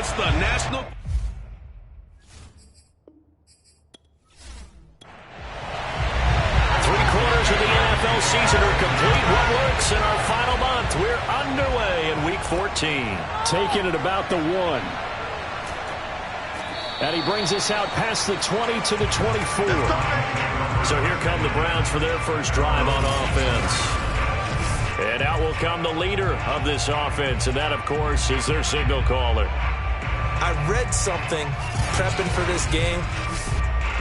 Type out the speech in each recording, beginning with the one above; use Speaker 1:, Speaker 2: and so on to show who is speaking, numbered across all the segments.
Speaker 1: It's the national...
Speaker 2: Three-quarters of the NFL season are complete. What works in our final month? We're underway in Week 14. Taking it about the 1. And he brings us out past the 20 to the 24. So here come the Browns for their first drive on offense. And out will come the leader of this offense, and that, of course, is their signal caller.
Speaker 3: I read something prepping for this game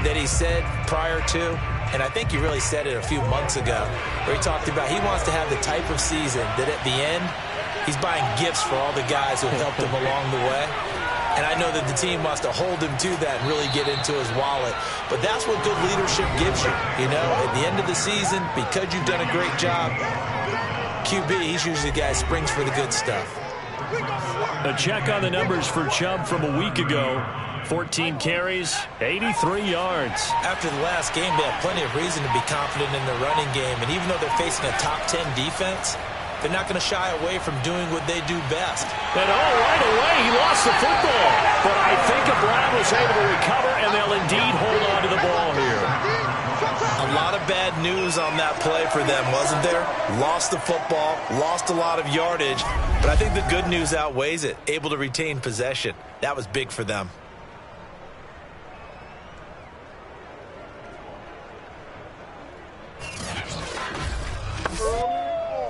Speaker 3: that he said prior to, and I think he really said it a few months ago, where he talked about he wants to have the type of season that at the end, he's buying gifts for all the guys who helped him along the way. And I know that the team wants to hold him to that and really get into his wallet. But that's what good leadership gives you. You know, at the end of the season, because you've done a great job, QB, he's usually the guy who springs for the good stuff.
Speaker 2: A check on the numbers for Chubb from a week ago. 14 carries, 83 yards.
Speaker 3: After the last game, they have plenty of reason to be confident in their running game. And even though they're facing a top 10 defense, they're not going to shy away from doing what they do best.
Speaker 2: And right away, he lost the football. But I think Brown was able to recover, and they'll indeed hold on to the ball here.
Speaker 3: A lot of bad news on that play for them, wasn't there? Lost the football, lost a lot of yardage. But I think the good news outweighs it. Able to retain possession. That was big for them.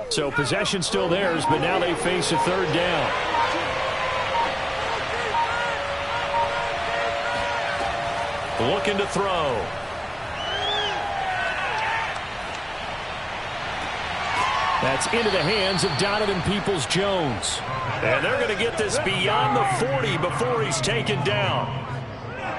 Speaker 2: So possession still theirs, but now they face a third down. Looking to throw. That's into the hands of Donovan Peoples-Jones. And they're going to get this beyond the 40 before he's taken down.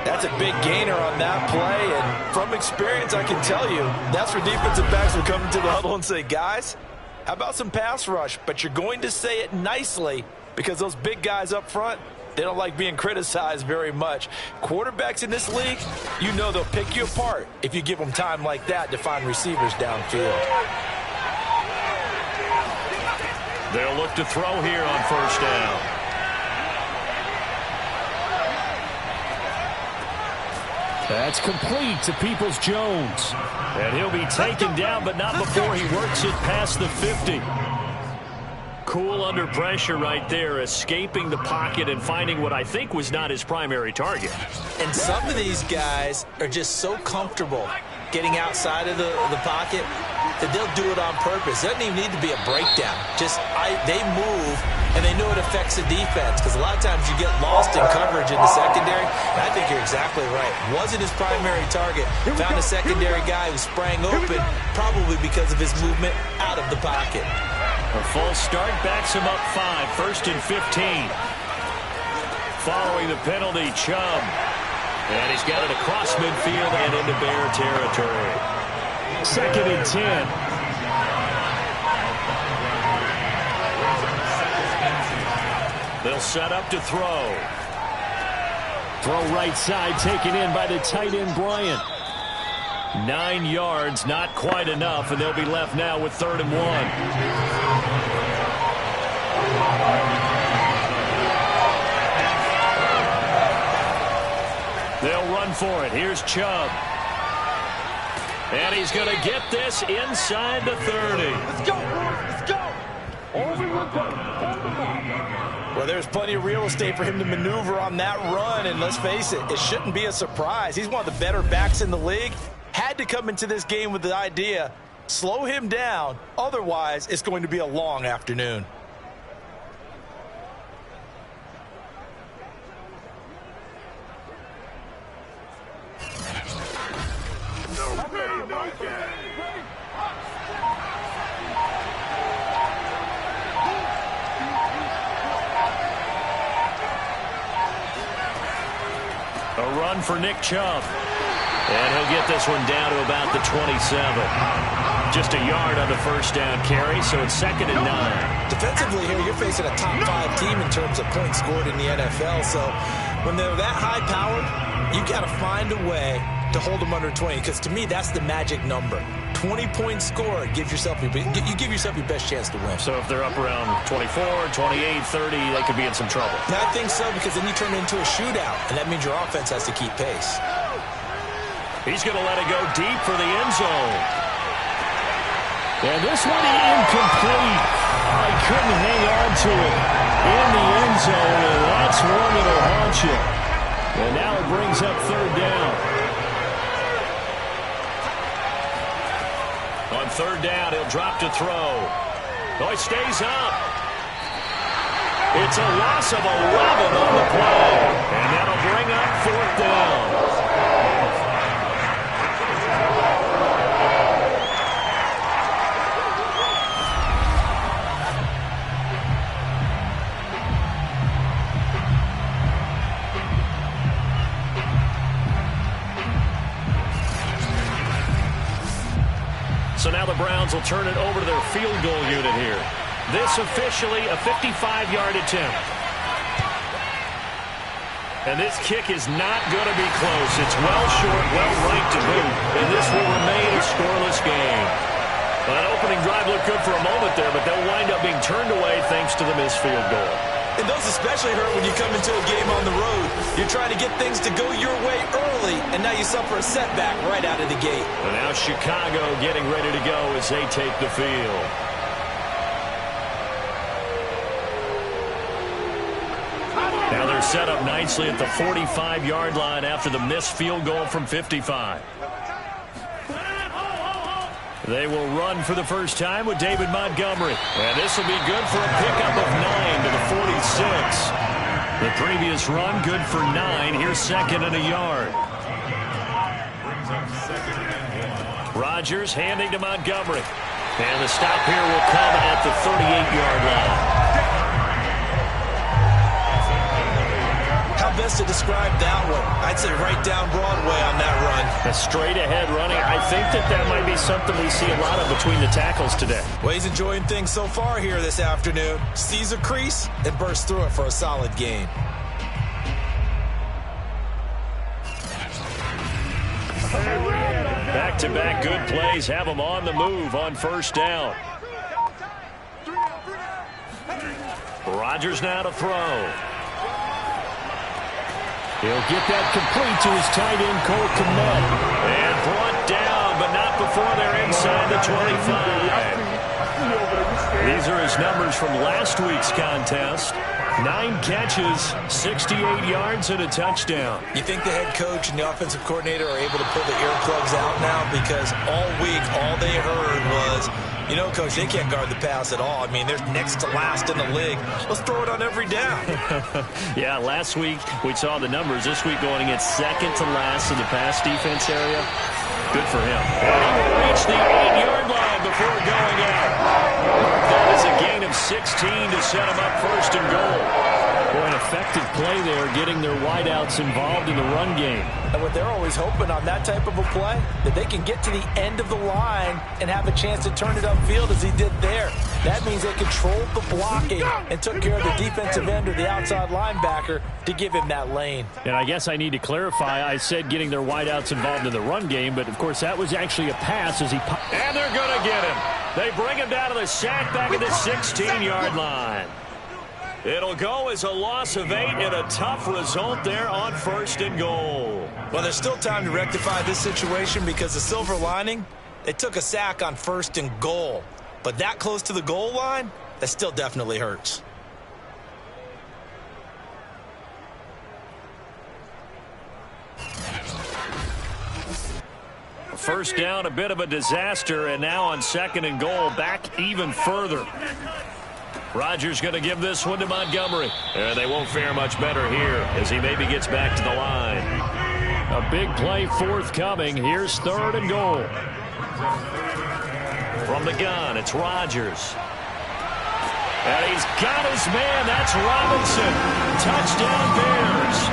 Speaker 3: That's a big gainer on that play, and from experience, I can tell you, that's where defensive backs will come into the huddle and say, guys, how about some pass rush? But you're going to say it nicely because those big guys up front, they don't like being criticized very much. Quarterbacks in this league, you know they'll pick you apart if you give them time like that to find receivers downfield.
Speaker 2: They'll look to throw here on first down. That's complete to Peoples-Jones. And he'll be taken down, but not before he works it past the 50. Cool under pressure right there, escaping the pocket and finding what I think was not his primary target.
Speaker 3: And some of these guys are just so comfortable getting outside of the pocket that they'll do it on purpose. It doesn't even need to be a breakdown. They move, and they know it affects the defense because a lot of times you get lost in coverage in the secondary. And I think you're exactly right. Wasn't his primary target. Found a secondary guy who sprang open, probably because of his movement out of the pocket.
Speaker 2: A false start backs him up 5, 1st and 15. Following the penalty, Chubb. And he's got it across midfield and into Bear territory. 2nd and 10. They'll set up to throw. Throw right side, taken in by the tight end, Bryant. 9 yards, not quite enough, and they'll be left now with 3rd and 1. They'll run for it. Here's Chubb. And he's going to get this inside the 30.
Speaker 1: Let's go, let's go.
Speaker 3: Well, there's plenty of real estate for him to maneuver on that run, and let's face it, it shouldn't be a surprise. He's one of the better backs in the league. Had to come into this game with the idea, slow him down, otherwise it's going to be a long afternoon.
Speaker 2: A run for Nick Chubb. And he'll get this one down to about the 27. Just a yard on the first down carry, so it's 2nd and 9.
Speaker 3: Defensively here, you're facing a top 5 team in terms of points scored in the NFL. So when they're that high-powered, you got to find a way to hold them under 20, because to me, that's the magic number. 20-point score, you give yourself your best chance to win.
Speaker 2: So if they're up around 24, 28, 30, they could be in some trouble.
Speaker 3: Yeah, I think so, because then you turn it into a shootout, and that means your offense has to keep pace.
Speaker 2: He's going to let it go deep for the end zone. And this one incomplete. I couldn't hang on to it in the end zone, and that's one that'll haunt you. And now it brings up third down. On third down, he'll drop to throw. Oh, he stays up. It's a loss of 11 on the play. And that'll bring up fourth down. So now the Browns will turn it over to their field goal unit here. This officially a 55-yard attempt. And this kick is not going to be close. It's well short, well right to boot. And this will remain a scoreless game. Well, that opening drive looked good for a moment there, but they'll wind up being turned away thanks to the missed field goal.
Speaker 3: And those especially hurt when you come into a game on the road. You're trying to get things to go your way early, and now you suffer a setback right out of the gate.
Speaker 2: And now Chicago getting ready to go as they take the field. Now they're set up nicely at the 45-yard line after the missed field goal from 55. They will run for the first time with David Montgomery. And this will be good for a pickup of 9 to the 46. The previous run, good for 9. Here's second and a yard. Rodgers handing to Montgomery. And the stop here will come at the 38-yard line.
Speaker 3: How best to describe that one? I'd say right down Broadway on that run.
Speaker 2: A straight-ahead running. I think that might be something we see a lot of between the tackles today.
Speaker 3: Well, he's enjoying things so far here this afternoon. Sees a crease and bursts through it for a solid gain.
Speaker 2: Back-to-back good plays have them on the move on first down. Rodgers now to throw. He'll get that complete to his tight end, Cole Kmet. And brought down, but not before they're inside the 25. These are his numbers from last week's contest. 9 catches, 68 yards, and a touchdown.
Speaker 3: You think the head coach and the offensive coordinator are able to pull the earplugs out now? Because all week, all they heard was, you know, Coach, they can't guard the pass at all. I mean, they're next to last in the league. Let's throw it on every down.
Speaker 2: Yeah, last week we saw the numbers. This week going against second to last in the pass defense area. Good for him. And he will reach the 8-yard line before going out. That is a gain of 16 to set him up first and goal. Boy, an effective play there, getting their wideouts involved in the run game.
Speaker 3: And what they're always hoping on that type of a play, that they can get to the end of the line and have a chance to turn it upfield as he did there. That means they controlled the blocking and took care of the defensive end or the outside linebacker to give him that lane.
Speaker 2: And I guess I need to clarify, I said getting their wideouts involved in the run game, but of course that was actually a pass as he... And they're going to get him. They bring him down to the sack back at the 16-yard line. It'll go as a loss of 8 and a tough result there on first and goal.
Speaker 3: Well, there's still time to rectify this situation because the silver lining, they took a sack on first and goal. But that close to the goal line, that still definitely hurts.
Speaker 2: First down, a bit of a disaster, and now on second and goal, back even further. Rodgers going to give this one to Montgomery. And they won't fare much better here as he maybe gets back to the line. A big play forthcoming. Here's third and goal. From the gun, it's Rodgers. And he's got his man. That's Robinson. Touchdown Bears.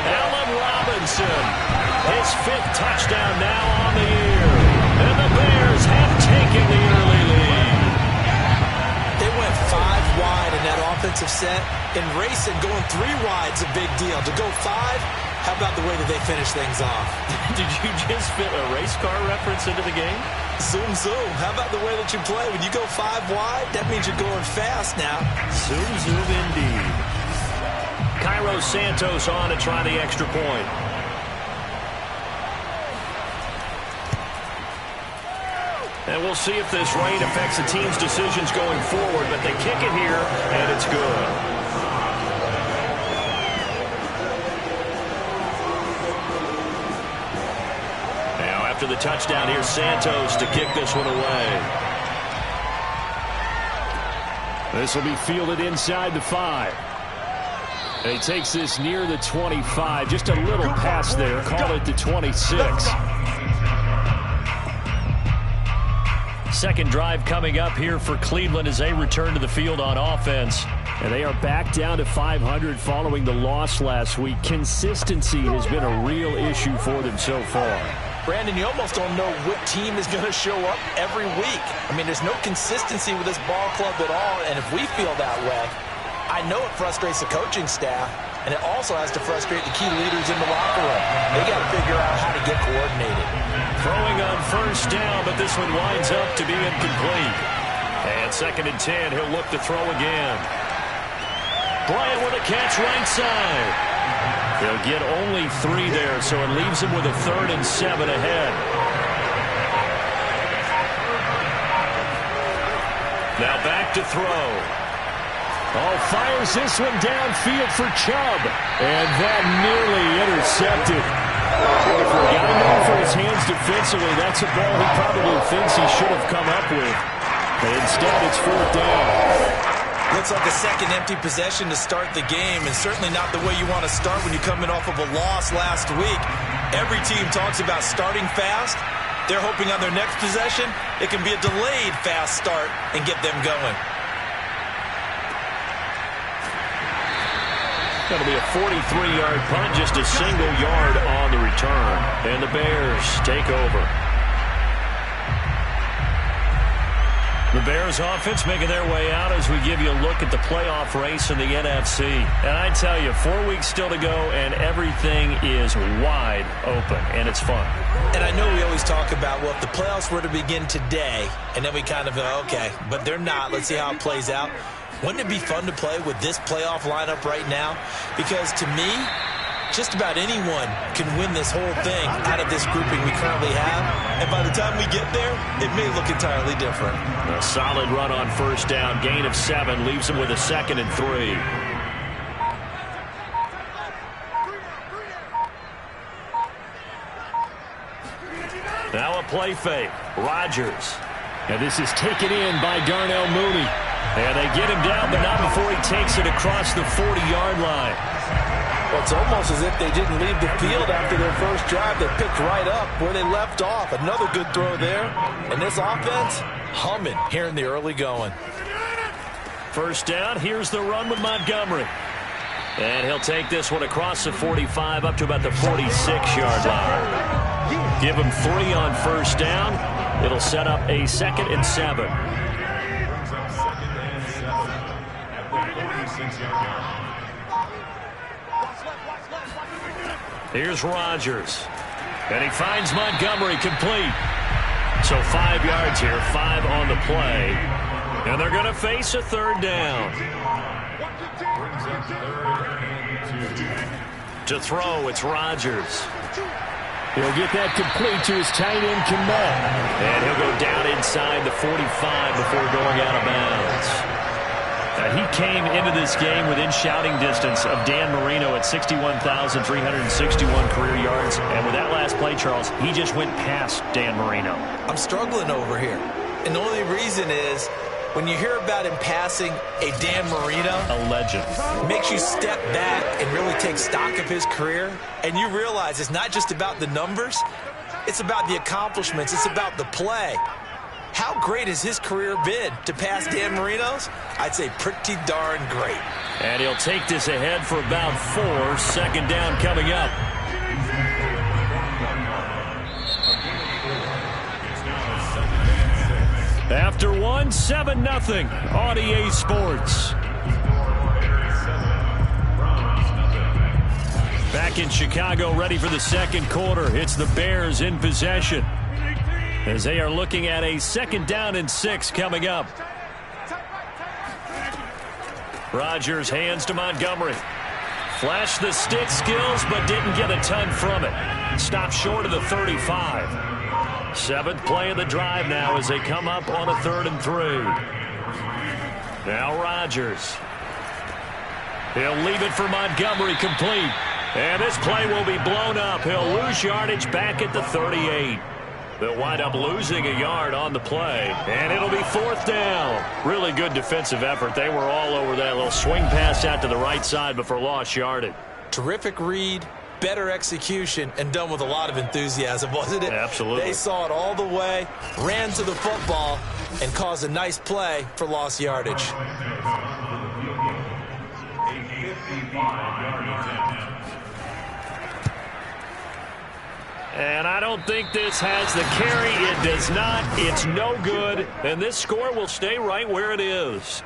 Speaker 2: Allen Robinson. His 5th touchdown now on the year. And the Bears have taken the early lead.
Speaker 3: They went 5 wide in that offensive set. And racing going 3 wide's a big deal. To go 5, How about the way that they finish things off?
Speaker 2: Did you just fit a race car reference into the game?
Speaker 3: Zoom, zoom. How about the way that you play? When you go 5 wide, that means you're going fast now.
Speaker 2: Zoom, zoom indeed. Cairo Santos on to try the extra point. And we'll see if this rain affects the team's decisions going forward, but they kick it here, and it's good. Now, after the touchdown, here's Santos to kick this one away. This will be fielded inside the 5. And he takes this near the 25. Just a little pass there. Call it the 26. Second drive coming up here for Cleveland as they return to the field on offense. And they are back down to 500 following the loss last week. Consistency has been a real issue for them so far.
Speaker 3: Brandon, you almost don't know what team is going to show up every week. I mean, there's no consistency with this ball club at all, and if we feel that way, I know it frustrates the coaching staff, and it also has to frustrate the key leaders in the locker room. They got to figure out how to get coordinated.
Speaker 2: Throwing on first down, but this one winds up to be incomplete. And 2nd and 10, he'll look to throw again. Bryant with a catch right side. He'll get only 3 there, so it leaves him with a 3rd and 7 ahead. Now back to throw. Oh, fires this one downfield for Chubb. And that nearly intercepted. For a guy known for his hands defensively, that's a ball he probably thinks he should have come up with. But instead, it's 4th down.
Speaker 3: Looks like a second empty possession to start the game, and certainly not the way you want to start when you're coming off of a loss last week. Every team talks about starting fast. They're hoping on their next possession, it can be a delayed fast start and get them going.
Speaker 2: That'll be a 43-yard punt, just a single yard on the return. And the Bears take over. The Bears offense making their way out as we give you a look at the playoff race in the NFC. And I tell you, 4 weeks still to go, and everything is wide open, and it's fun.
Speaker 3: And I know we always talk about, well, if the playoffs were to begin today, and then we kind of go, okay, but they're not. Let's see how it plays out. Wouldn't it be fun to play with this playoff lineup right now? Because to me, just about anyone can win this whole thing out of this grouping we currently have. And by the time we get there, it may look entirely different.
Speaker 2: A solid run on first down. Gain of 7 leaves him with a 2nd and 3. Now a play fake. Rodgers. And this is taken in by Darnell Mooney. And they get him down, but not before he takes it across the 40-yard line.
Speaker 3: Well, it's almost as if they didn't leave the field after their first drive. They picked right up where they left off. Another good throw there. And this offense, humming here in the early going.
Speaker 2: First down, here's the run with Montgomery. And he'll take this one across the 45 up to about the 46-yard line. Give him 3 on first down. It'll set up a 2nd and 7. Here's Rodgers. And he finds Montgomery complete. So 5 yards here, 5 on the play. And they're going to face a 3rd down. To throw, it's Rodgers. He'll get that complete to his tight end, Kmet. And he'll go down inside the 45 before going out of bounds. He came into this game within shouting distance of Dan Marino at 61,361 career yards. And with that last play, Charles, he just went past Dan Marino.
Speaker 3: I'm struggling over here. And the only reason is when you hear about him passing a Dan Marino,
Speaker 2: a legend,
Speaker 3: it makes you step back and really take stock of his career. And you realize it's not just about the numbers. It's about the accomplishments. It's about the play. How great has his career been? To pass Dan Marino's? I'd say pretty darn great.
Speaker 2: And he'll take this ahead for about 4. 2nd down coming up. After 1, 7-0 on EA Sports. Back back in Chicago, ready for the second quarter. It's the Bears in possession as they are looking at a 2nd down and 6 coming up. Rodgers hands to Montgomery. Flashed the stick skills, but didn't get a ton from it. Stopped short of the 35. 7th play of the drive now as they come up on a 3rd and 3. Now Rodgers. He'll leave it for Montgomery, complete. And this play will be blown up. He'll lose yardage back at the 38. They'll wind up losing a yard on the play, and it'll be 4th down. Really good defensive effort. They were all over that little swing pass out to the right side, but for lost yardage.
Speaker 3: Terrific read, better execution, and done with a lot of enthusiasm, wasn't it?
Speaker 2: Absolutely.
Speaker 3: They saw it all the way, ran to the football, and caused a nice play for lost yardage.
Speaker 2: And I don't think this has the carry. It does not. It's no good. And this score will stay right where it is.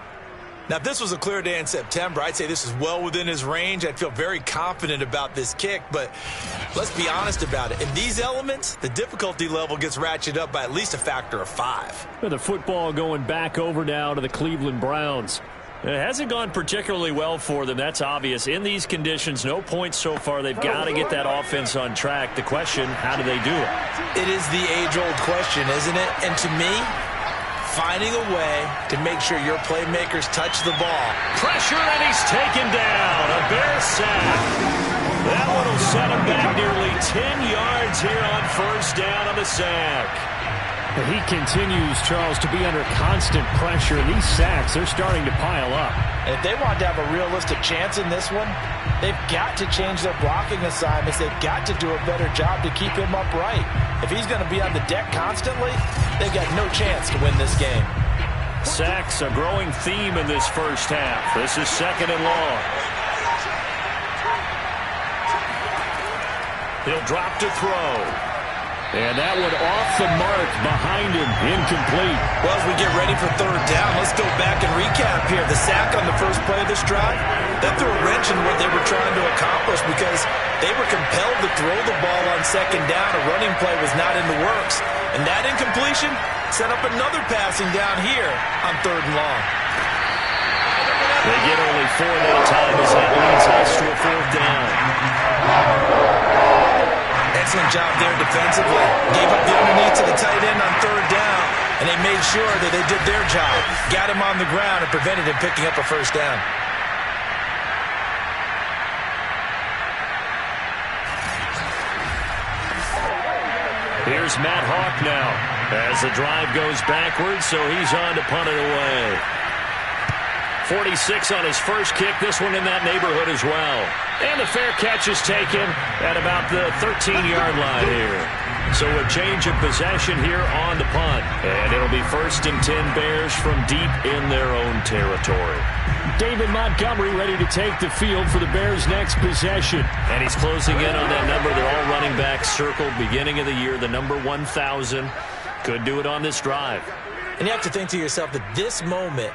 Speaker 3: Now, if this was a clear day in September, I'd say this is well within his range. I'd feel very confident about this kick. But let's be honest about it. In these elements, the difficulty level gets ratcheted up by at least a factor of 5.
Speaker 2: With the football going back over now to the Cleveland Browns. It hasn't gone particularly well for them. That's obvious. In these conditions, no points so far. They've got to get that offense on track. The question, how do they do it?
Speaker 3: It is the age-old question, isn't it? And to me, finding a way to make sure your playmakers touch the ball.
Speaker 2: Pressure, and he's taken down. A Bear sack. That one will set him back nearly 10 yards here on 1st down on the sack.
Speaker 4: He continues, Charles, to be under constant pressure. These sacks, they're starting to pile up.
Speaker 3: And if they want to have a realistic chance in this one, they've got to change their blocking assignments. They've got to do a better job to keep him upright. If he's going to be on the deck constantly, they've got no chance to win this game.
Speaker 2: Sacks, a growing theme in this first half. This is 2nd and long. He'll drop to throw. And that one off the mark behind him, incomplete.
Speaker 3: Well, as we get ready for 3rd down, let's go back and recap here. The sack on the first play of this drive, that threw a wrench in what they were trying to accomplish because they were compelled to throw the ball on 2nd down. A running play was not in the works. And that incompletion set up another passing down here on 3rd and long.
Speaker 2: They get only 4 that time as that leads us to a 4th down.
Speaker 3: Excellent job there defensively. Gave up the underneath to the tight end on 3rd down, and they made sure that they did their job. Got him on the ground and prevented him picking up a 1st down.
Speaker 2: Here's Matt Hawk now as the drive goes backwards, so he's on to punt it away. 46 on his first kick, this one in that neighborhood as well. And the fair catch is taken at about the 13-yard line here. So a change of possession here on the punt. And it'll be 1st and 10 Bears from deep in their own territory.
Speaker 4: David Montgomery ready to take the field for the Bears' next possession.
Speaker 2: And he's closing in on that number that all running backs circled beginning of the year, the number 1,000. Could do it on this drive.
Speaker 3: And you have to think to yourself that this moment,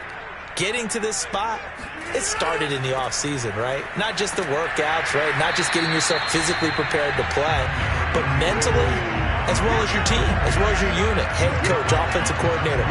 Speaker 3: getting to this spot, it started in the offseason, right? Not just the workouts, right? Not just getting yourself physically prepared to play, but mentally, as well as your team, as well as your unit, head coach, offensive coordinator.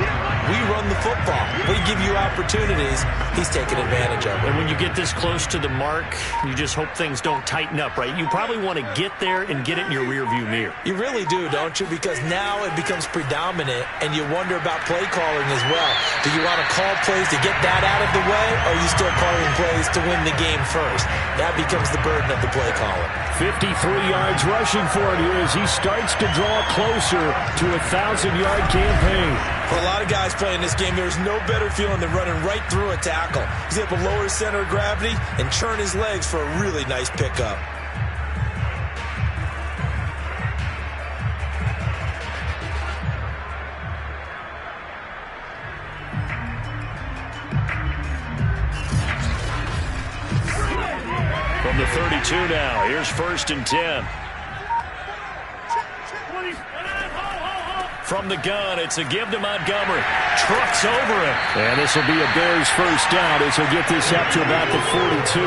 Speaker 3: We run the football. We give you opportunities. He's taking advantage of it.
Speaker 2: And when you get this close to the mark, you just hope things don't tighten up, right? You probably want to get there and get it in your rearview mirror.
Speaker 3: You really do, don't you? Because now it becomes predominant, and you wonder about play calling as well. Do you want to call plays to get that out of the way, or are you still calling plays to win the game first? That becomes the burden of the play caller.
Speaker 4: 53 yards rushing for it here as he starts to draw closer to a 1,000-yard campaign.
Speaker 3: For a lot of guys playing this game, there's no better feeling than running right through a tackle. He's able to lower his center of gravity and churn his legs for a really nice pickup.
Speaker 2: From the 32 now, here's 1st and 10. From the gun, it's a give to Montgomery. Trucks over it.
Speaker 4: And this will be a Bears 1st down as he'll get this up to about the 42.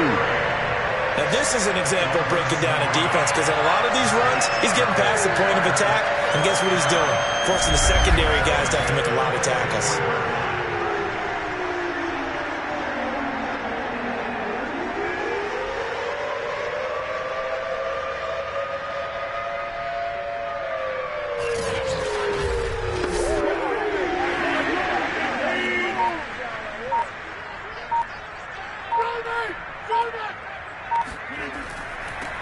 Speaker 3: Now, this is an example of breaking down a defense because in a lot of these runs, he's getting past the point of attack, and guess what he's doing? Forcing the secondary guys to have to make a lot of tackles.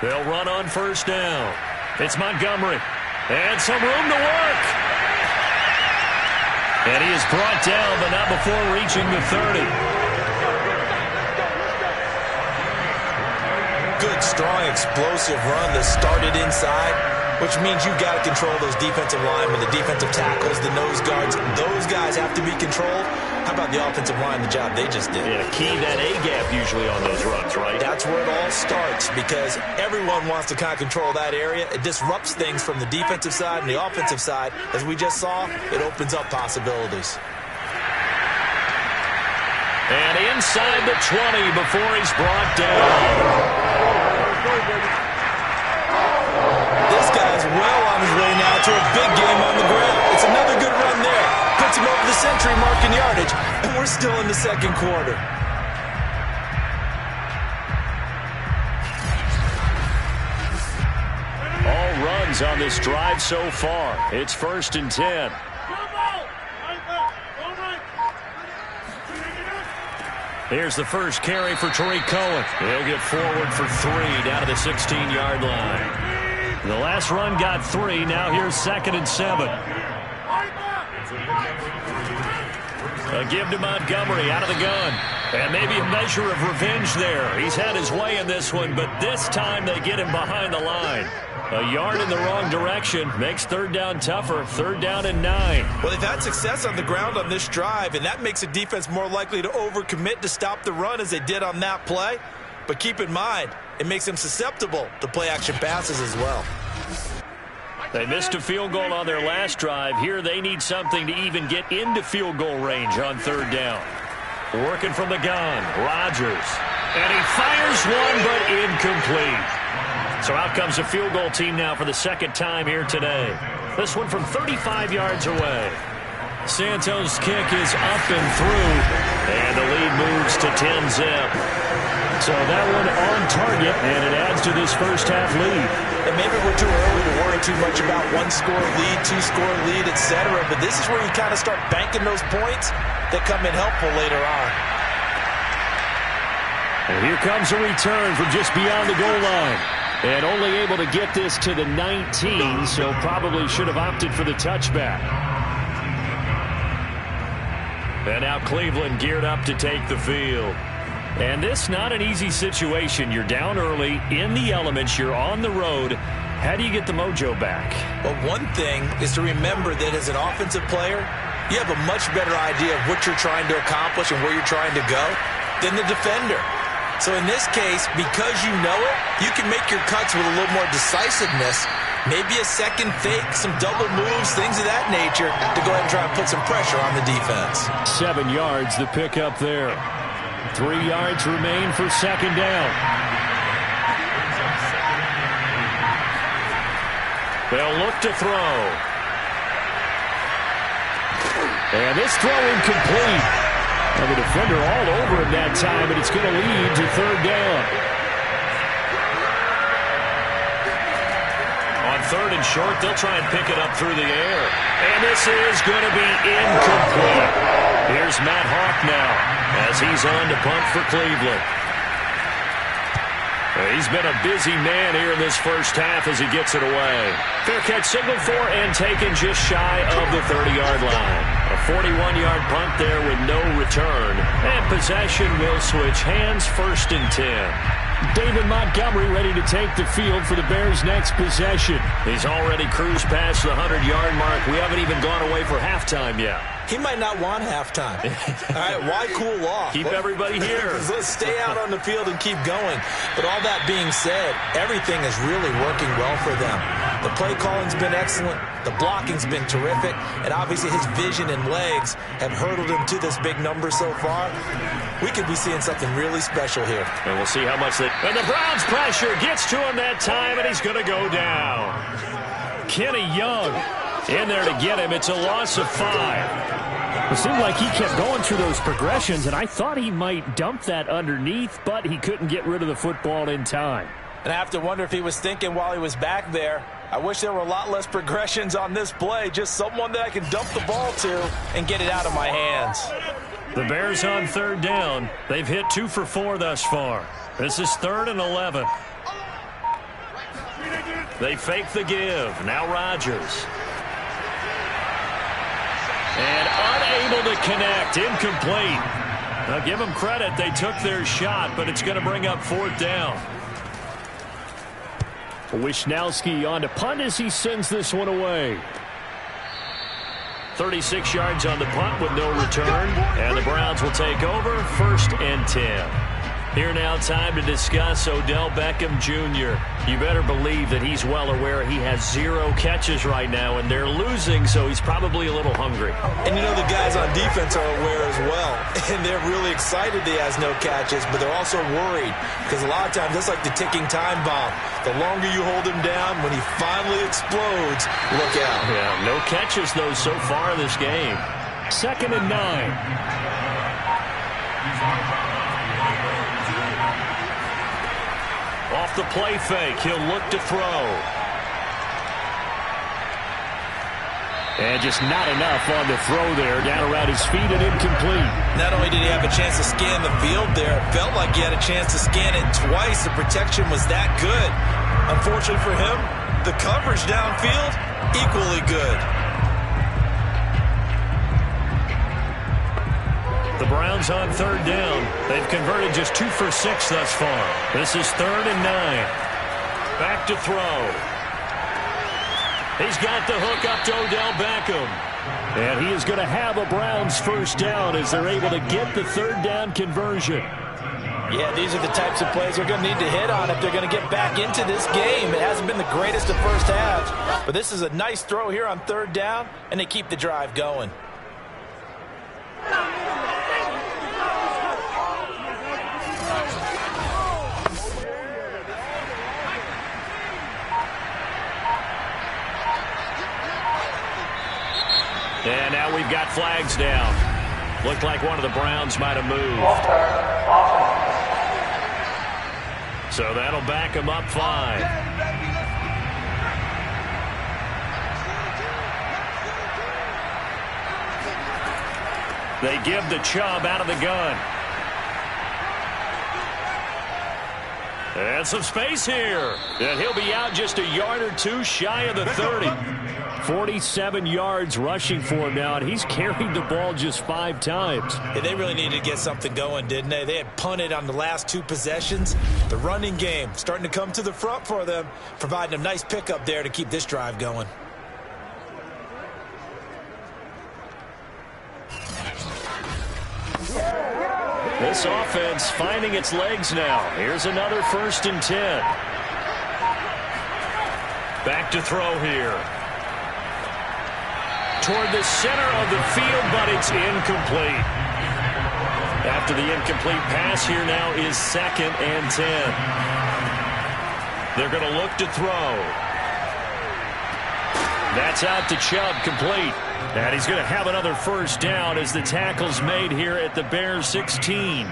Speaker 2: They'll run on first down. It's Montgomery. And some room to work. And he is brought down, but not before reaching the 30.
Speaker 3: Good, strong, explosive run that started inside, which means you've got to control those defensive linemen, the defensive tackles, the nose guards. Those guys have to be controlled. How about the offensive line, the job they just did?
Speaker 2: Yeah, key that A-gap usually on those runs, right?
Speaker 3: That's where it all starts because everyone wants to kind of control that area. It disrupts things from the defensive side and the offensive side. As we just saw, it opens up possibilities.
Speaker 2: And inside the 20 before he's brought down.
Speaker 3: This guy's well on his way now to a big game on the ground. It's another good run there. Puts him over the century mark in yardage, and we're still in the second quarter.
Speaker 2: All runs on this drive so far. It's 1st and 10. Here's the first carry for Tariq Cohen. He'll get forward for 3 down to the 16-yard line. The last run got 3. Now here's 2nd and 7. A give to Montgomery out of the gun. And maybe a measure of revenge there. He's had his way in this one, but this time they get him behind the line. A yard in the wrong direction makes 3rd down tougher. 3rd down and 9.
Speaker 3: Well, they've had success on the ground on this drive, and that makes a defense more likely to overcommit to stop the run as they did on that play. But keep in mind, it makes them susceptible to play-action passes as well.
Speaker 2: They missed a field goal on their last drive. Here they need something to even get into field goal range on 3rd down. Working from the gun, Rodgers. And he fires one, but incomplete. So out comes a field goal team now for the 2nd time here today. This one from 35 yards away. Santos' kick is up and through. And the lead moves to 10-zip. So that one on target, and it adds to this first half lead.
Speaker 3: And maybe we're too early to worry too much about 1-score lead, 2-score lead, etc. But this is where you kind of start banking those points that come in helpful later on.
Speaker 2: And here comes a return from just beyond the goal line. And only able to get this to the 19, so probably should have opted for the touchback. And now Cleveland geared up to take the field. And this not an easy situation. You're down early, in the elements, you're on the road. How do you get the mojo back?
Speaker 3: Well, one thing is to remember that as an offensive player, you have a much better idea of what you're trying to accomplish and where you're trying to go than the defender. So in this case, because you know it, you can make your cuts with a little more decisiveness, maybe a second fake, some double moves, things of that nature, to go ahead and try and put some pressure on the defense.
Speaker 2: 7 yards, the pickup there. 3 yards remain for 2nd down. They'll look to throw. And this throw incomplete. And the defender all over him that time, and it's going to lead to 3rd down. On 3rd and short, they'll try and pick it up through the air. And this is going to be incomplete. Here's Matt Hawk now as he's on to punt for Cleveland. He's been a busy man here in this first half as he gets it away. Fair catch signaled for and taken just shy of the 30-yard line. A 41-yard punt there with no return. And possession will switch hands, 1st and 10. David Montgomery ready to take the field for the Bears' next possession. He's already cruised past the 100-yard mark. We haven't even gone away for halftime yet.
Speaker 3: He might not want halftime. All right, why cool off?
Speaker 2: Keep everybody here.
Speaker 3: Let's stay out on the field and keep going. But all that being said, everything is really working well for them. The play calling's been excellent. The blocking's been terrific. And obviously his vision and legs have hurdled him to this big number so far. We could be seeing something really special here.
Speaker 2: And we'll see how much they... And the Browns' pressure gets to him that time, and he's going to go down. Kenny Young in there to get him. It's a loss of 5.
Speaker 4: It seemed like he kept going through those progressions, and I thought he might dump that underneath, but he couldn't get rid of the football in time.
Speaker 3: And I have to wonder if he was thinking while he was back there, I wish there were a lot less progressions on this play, just someone that I can dump the ball to and get it out of my hands.
Speaker 2: The Bears on 3rd down. They've hit 2 for 4 thus far. This is 3rd and 11. They fake the give. Now Rodgers. And unable to connect. Incomplete. Now give them credit. They took their shot, but it's going to bring up 4th down.
Speaker 4: Wishnowski on to punt as he sends this one away.
Speaker 2: 36 yards on the punt with no return. And the Browns will take over 1st and 10. Here now, time to discuss Odell Beckham Jr. You better believe that he's well aware he has 0 catches right now, and they're losing, so he's probably a little hungry.
Speaker 3: And you know the guys on defense are aware as well, and they're really excited he has no catches, but they're also worried because a lot of times that's like the ticking time bomb. The longer you hold him down, when he finally explodes, look out.
Speaker 2: Yeah, no catches, though, so far in this game.
Speaker 4: 2nd and 9.
Speaker 2: Off the play fake, he'll look to throw.
Speaker 4: And just not enough on the throw there. Down around his feet and incomplete.
Speaker 3: Not only did he have a chance to scan the field there, it felt like he had a chance to scan it twice. The protection was that good. Unfortunately for him, the coverage downfield, equally good.
Speaker 2: The Browns on 3rd down. They've converted just 2 for 6 thus far. This is 3rd and 9. Back to throw. He's got the hook up to Odell Beckham.
Speaker 4: And he is going to have a Browns 1st down as they're able to get the 3rd down conversion.
Speaker 3: Yeah, these are the types of plays they're going to need to hit on if they're going to get back into this game. It hasn't been the greatest of first halves, but this is a nice throw here on 3rd down, and they keep the drive going.
Speaker 2: And now we've got flags down. Looked like one of the Browns might have moved. So that'll back him up 5. They give the Chubb out of the gun. And some space here. And he'll be out just a yard or 2 shy of the 30.
Speaker 4: 47 yards rushing for him now, and he's carried the ball just 5 times.
Speaker 3: Yeah, they really needed to get something going, didn't they? They had punted on the last 2 possessions. The running game starting to come to the front for them, providing a nice pickup there to keep this drive going.
Speaker 2: This offense finding its legs now. Here's another 1st and 10. Back to throw here. Toward the center of the field, but it's incomplete. After the incomplete pass, here now is 2nd and 10. They're going to look to throw. That's out to Chubb, complete. And he's going to have another 1st down as the tackle's made here at the Bears 16.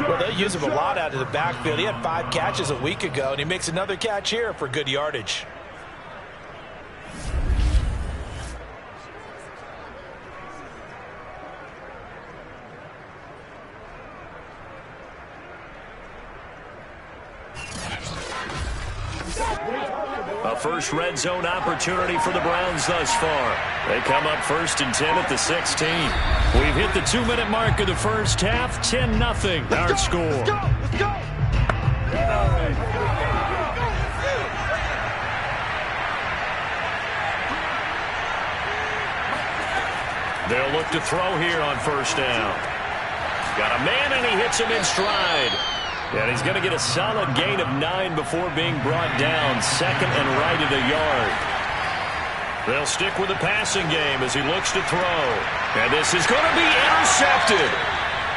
Speaker 3: Well, they use him a lot out of the backfield. He had 5 catches a week ago, and he makes another catch here for good yardage.
Speaker 2: A first red zone opportunity for the Browns thus far. They come up 1st and 10 at the 16. We've hit the 2-minute mark of the first half. 10-0 our score.
Speaker 1: Let's go! Let's go!
Speaker 2: They'll look to throw here on 1st down. Got a man, and he hits him in stride. And he's going to get a solid gain of 9 before being brought down. Second and right at a yard. They'll stick with the passing game as he looks to throw. And this is going to be intercepted.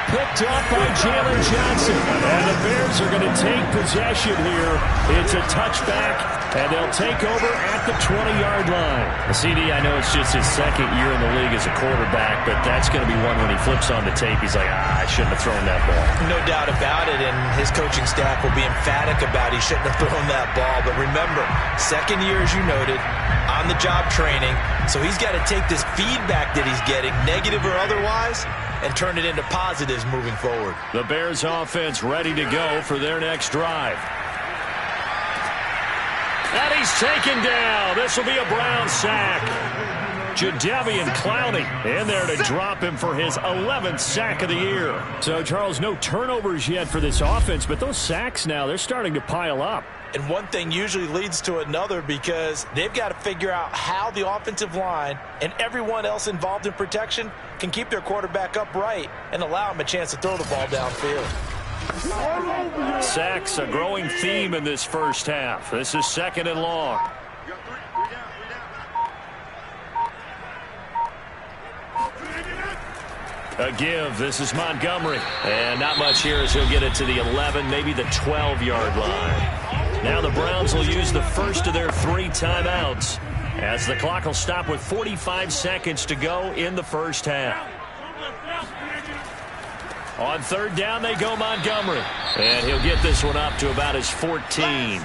Speaker 2: Picked off by Jalen Johnson. And the Bears are going to take possession here. It's a touchback, and they'll take over at the 20-yard line. CD, I know it's just his second year in the league as a quarterback, but that's going to be one when he flips on the tape. He's like, I shouldn't have thrown that ball.
Speaker 3: No doubt about it, and his coaching staff will be emphatic about he shouldn't have thrown that ball. But remember, second year, as you noted, on-the-job training, so he's got to take this feedback that he's getting, negative or otherwise, and turn it into positives moving forward.
Speaker 2: The Bears offense ready to go for their next drive. And he's taken down. This will be a Brown sack. Jadeveon Clowney in there to drop him for his 11th sack of the year. So, Charles, no turnovers yet for this offense, but those sacks now, they're starting to pile up.
Speaker 3: And one thing usually leads to another because they've got to figure out how the offensive line and everyone else involved in protection can keep their quarterback upright and allow him a chance to throw the ball downfield.
Speaker 2: Sacks, a growing theme in this first half. This is second and long. A give. This is Montgomery. And not much here as he'll get it to the 11, maybe the 12-yard line. Now the Browns will use the first of their 3 timeouts as the clock will stop with 45 seconds to go in the first half. On third down, they go Montgomery. And he'll get this one up to about his 14.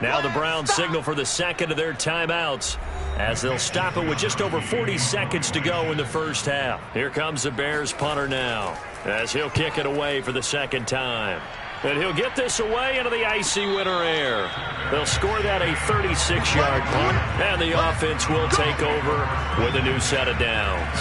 Speaker 2: Now the Browns signal for the second of their timeouts as they'll stop it with just over 40 seconds to go in the first half. Here comes the Bears punter now as he'll kick it away for the second time. And he'll get this away into the icy winter air. They'll score that a 36-yard punt, and the offense will take over with a new set of downs.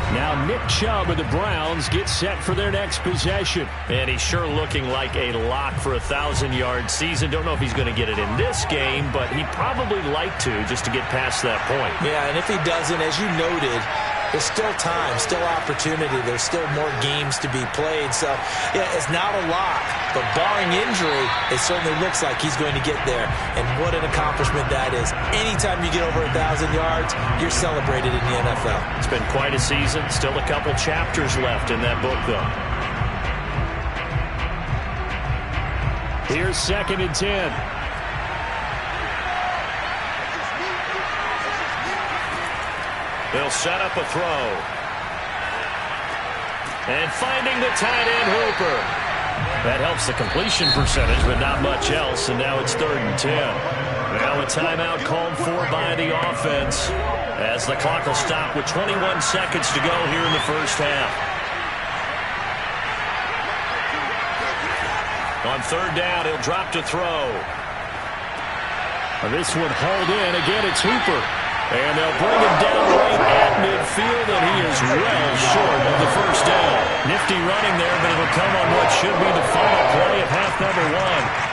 Speaker 2: Now Nick Chubb of the Browns gets set for their next possession. And he's sure looking like a lock for a 1,000-yard season. Don't know if he's going to get it in this game, but he'd probably like to just to get past that point.
Speaker 3: Yeah, and if he doesn't, as you noted, there's still time, still opportunity. There's still more games to be played. So, yeah, it's not a lock. But barring injury, it certainly looks like he's going to get there. And what an accomplishment that is. Anytime you get over 1,000 yards, you're celebrated in the NFL.
Speaker 2: It's been quite a season. Still a couple chapters left in that book, though. Here's second and 10. They'll set up a throw. And finding the tight end Hooper. That helps the completion percentage, but not much else. And now it's third and 10. Now a timeout called for by the offense as the clock will stop with 21 seconds to go here in the first half. On third down, he'll drop to throw. This one hauled in. Again, it's Hooper. And they'll bring him down right at midfield, and he is well short of the first down. Nifty running there, but it'll come on what should be the final play of half number 1.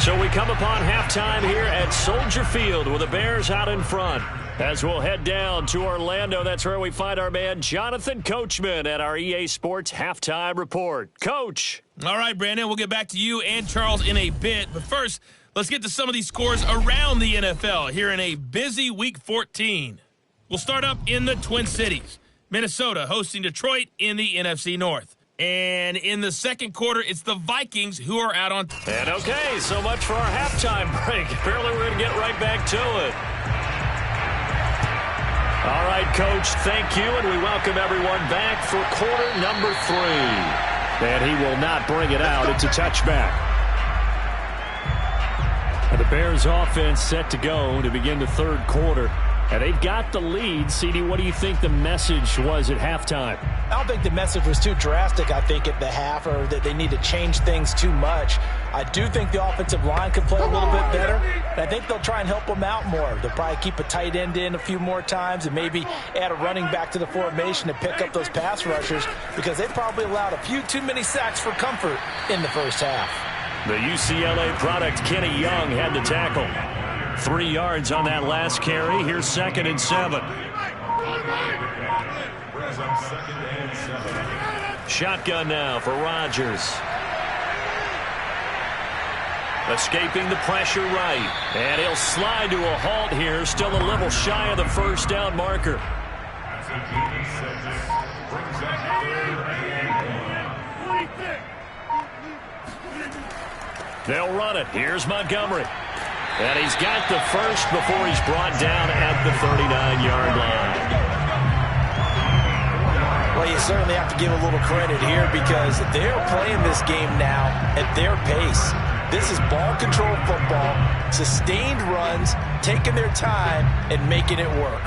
Speaker 2: So we come upon halftime here at Soldier Field with the Bears out in front. As we'll head down to Orlando, that's where we find our man Jonathan Coachman at our EA Sports Halftime Report. Coach.
Speaker 5: All right, Brandon, we'll get back to you and Charles in a bit. But first, let's get to some of these scores around the NFL here in a busy Week 14. We'll start up in the Twin Cities. Minnesota hosting Detroit in the NFC North. And in the second quarter, it's the Vikings who are out on top.
Speaker 2: And okay, so much for our halftime break. Apparently we're going to get right back to it. All right, Coach, thank you, and we welcome everyone back for quarter number 3. And he will not bring it out. It's a touchback. And the Bears offense set to go to begin the third quarter.
Speaker 4: And they've got the lead. CD, what do you think the message was at halftime?
Speaker 3: I don't think the message was too drastic, I think, at the half, or that they need to change things too much. I do think the offensive line could play a little bit better, and I think they'll try and help them out more. They'll probably keep a tight end in a few more times and maybe add a running back to the formation to pick up those pass rushers, because they probably allowed a few too many sacks for comfort in the first half.
Speaker 2: The UCLA product, Kenny Young, had the tackle. 3 yards on that last carry. Here's 2nd and 7. Shotgun now for Rodgers. Escaping the pressure right. And he'll slide to a halt here. Still a little shy of the first down marker. They'll run it. Here's Montgomery. And he's got the first before he's brought down at the 39-yard line.
Speaker 3: Well, you certainly have to give a little credit here because they're playing this game now at their pace. This is ball control football, sustained runs, taking their time and making it work.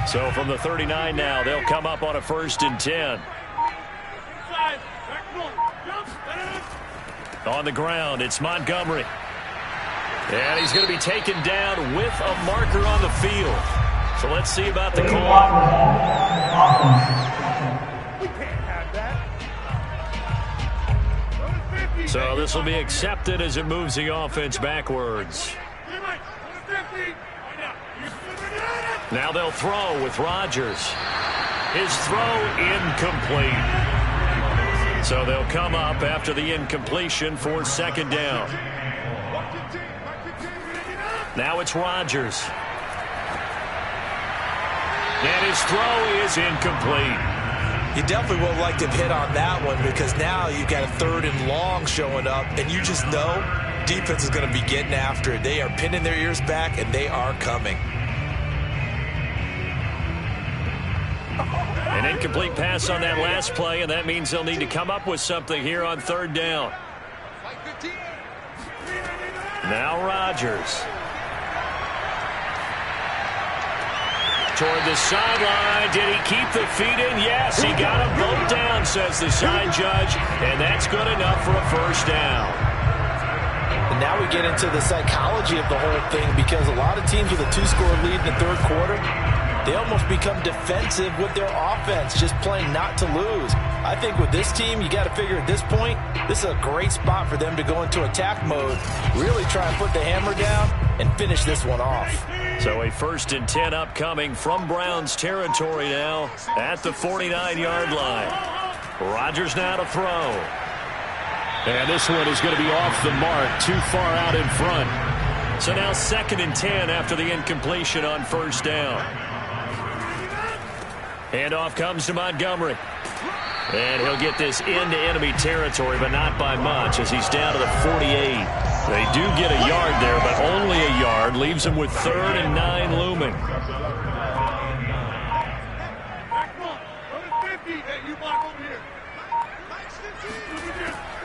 Speaker 2: So from the 39 now, they'll come up on a 1st and 10. On the ground, it's Montgomery. And he's going to be taken down with a marker on the field. So let's see about the call. So this will be accepted as it moves the offense backwards. Now they'll throw with Rodgers. His throw incomplete. So they'll come up after the incompletion for 2nd down. Now it's Rodgers. And his throw is incomplete.
Speaker 3: You definitely would have liked to have hit on that one because now you've got a 3rd and long showing up, and you just know defense is going to be getting after it. They are pinning their ears back, and they are coming.
Speaker 2: An incomplete pass on that last play, and that means they'll need to come up with something here on 3rd down. Now Rodgers. Toward the sideline. Did he keep the feet in? Yes, he got them both down, says the side judge, and that's good enough for a 1st down.
Speaker 3: And now we get into the psychology of the whole thing because a lot of teams with a 2-score lead in the 3rd quarter, they almost become defensive with their offense, just playing not to lose. I think with this team, you got to figure at this point, this is a great spot for them to go into attack mode, really try and put the hammer down and finish this one off.
Speaker 2: So a 1st and 10 upcoming from Browns territory now at the 49-yard line. Rodgers now to throw.
Speaker 4: And this one is going to be off the mark, too far out in front.
Speaker 2: So now 2nd and 10 after the incompletion on 1st down. Handoff comes to Montgomery. And he'll get this into enemy territory, but not by much as he's down to the 48. They do get a yard there, but only a yard. Leaves him with 3rd and 9 looming.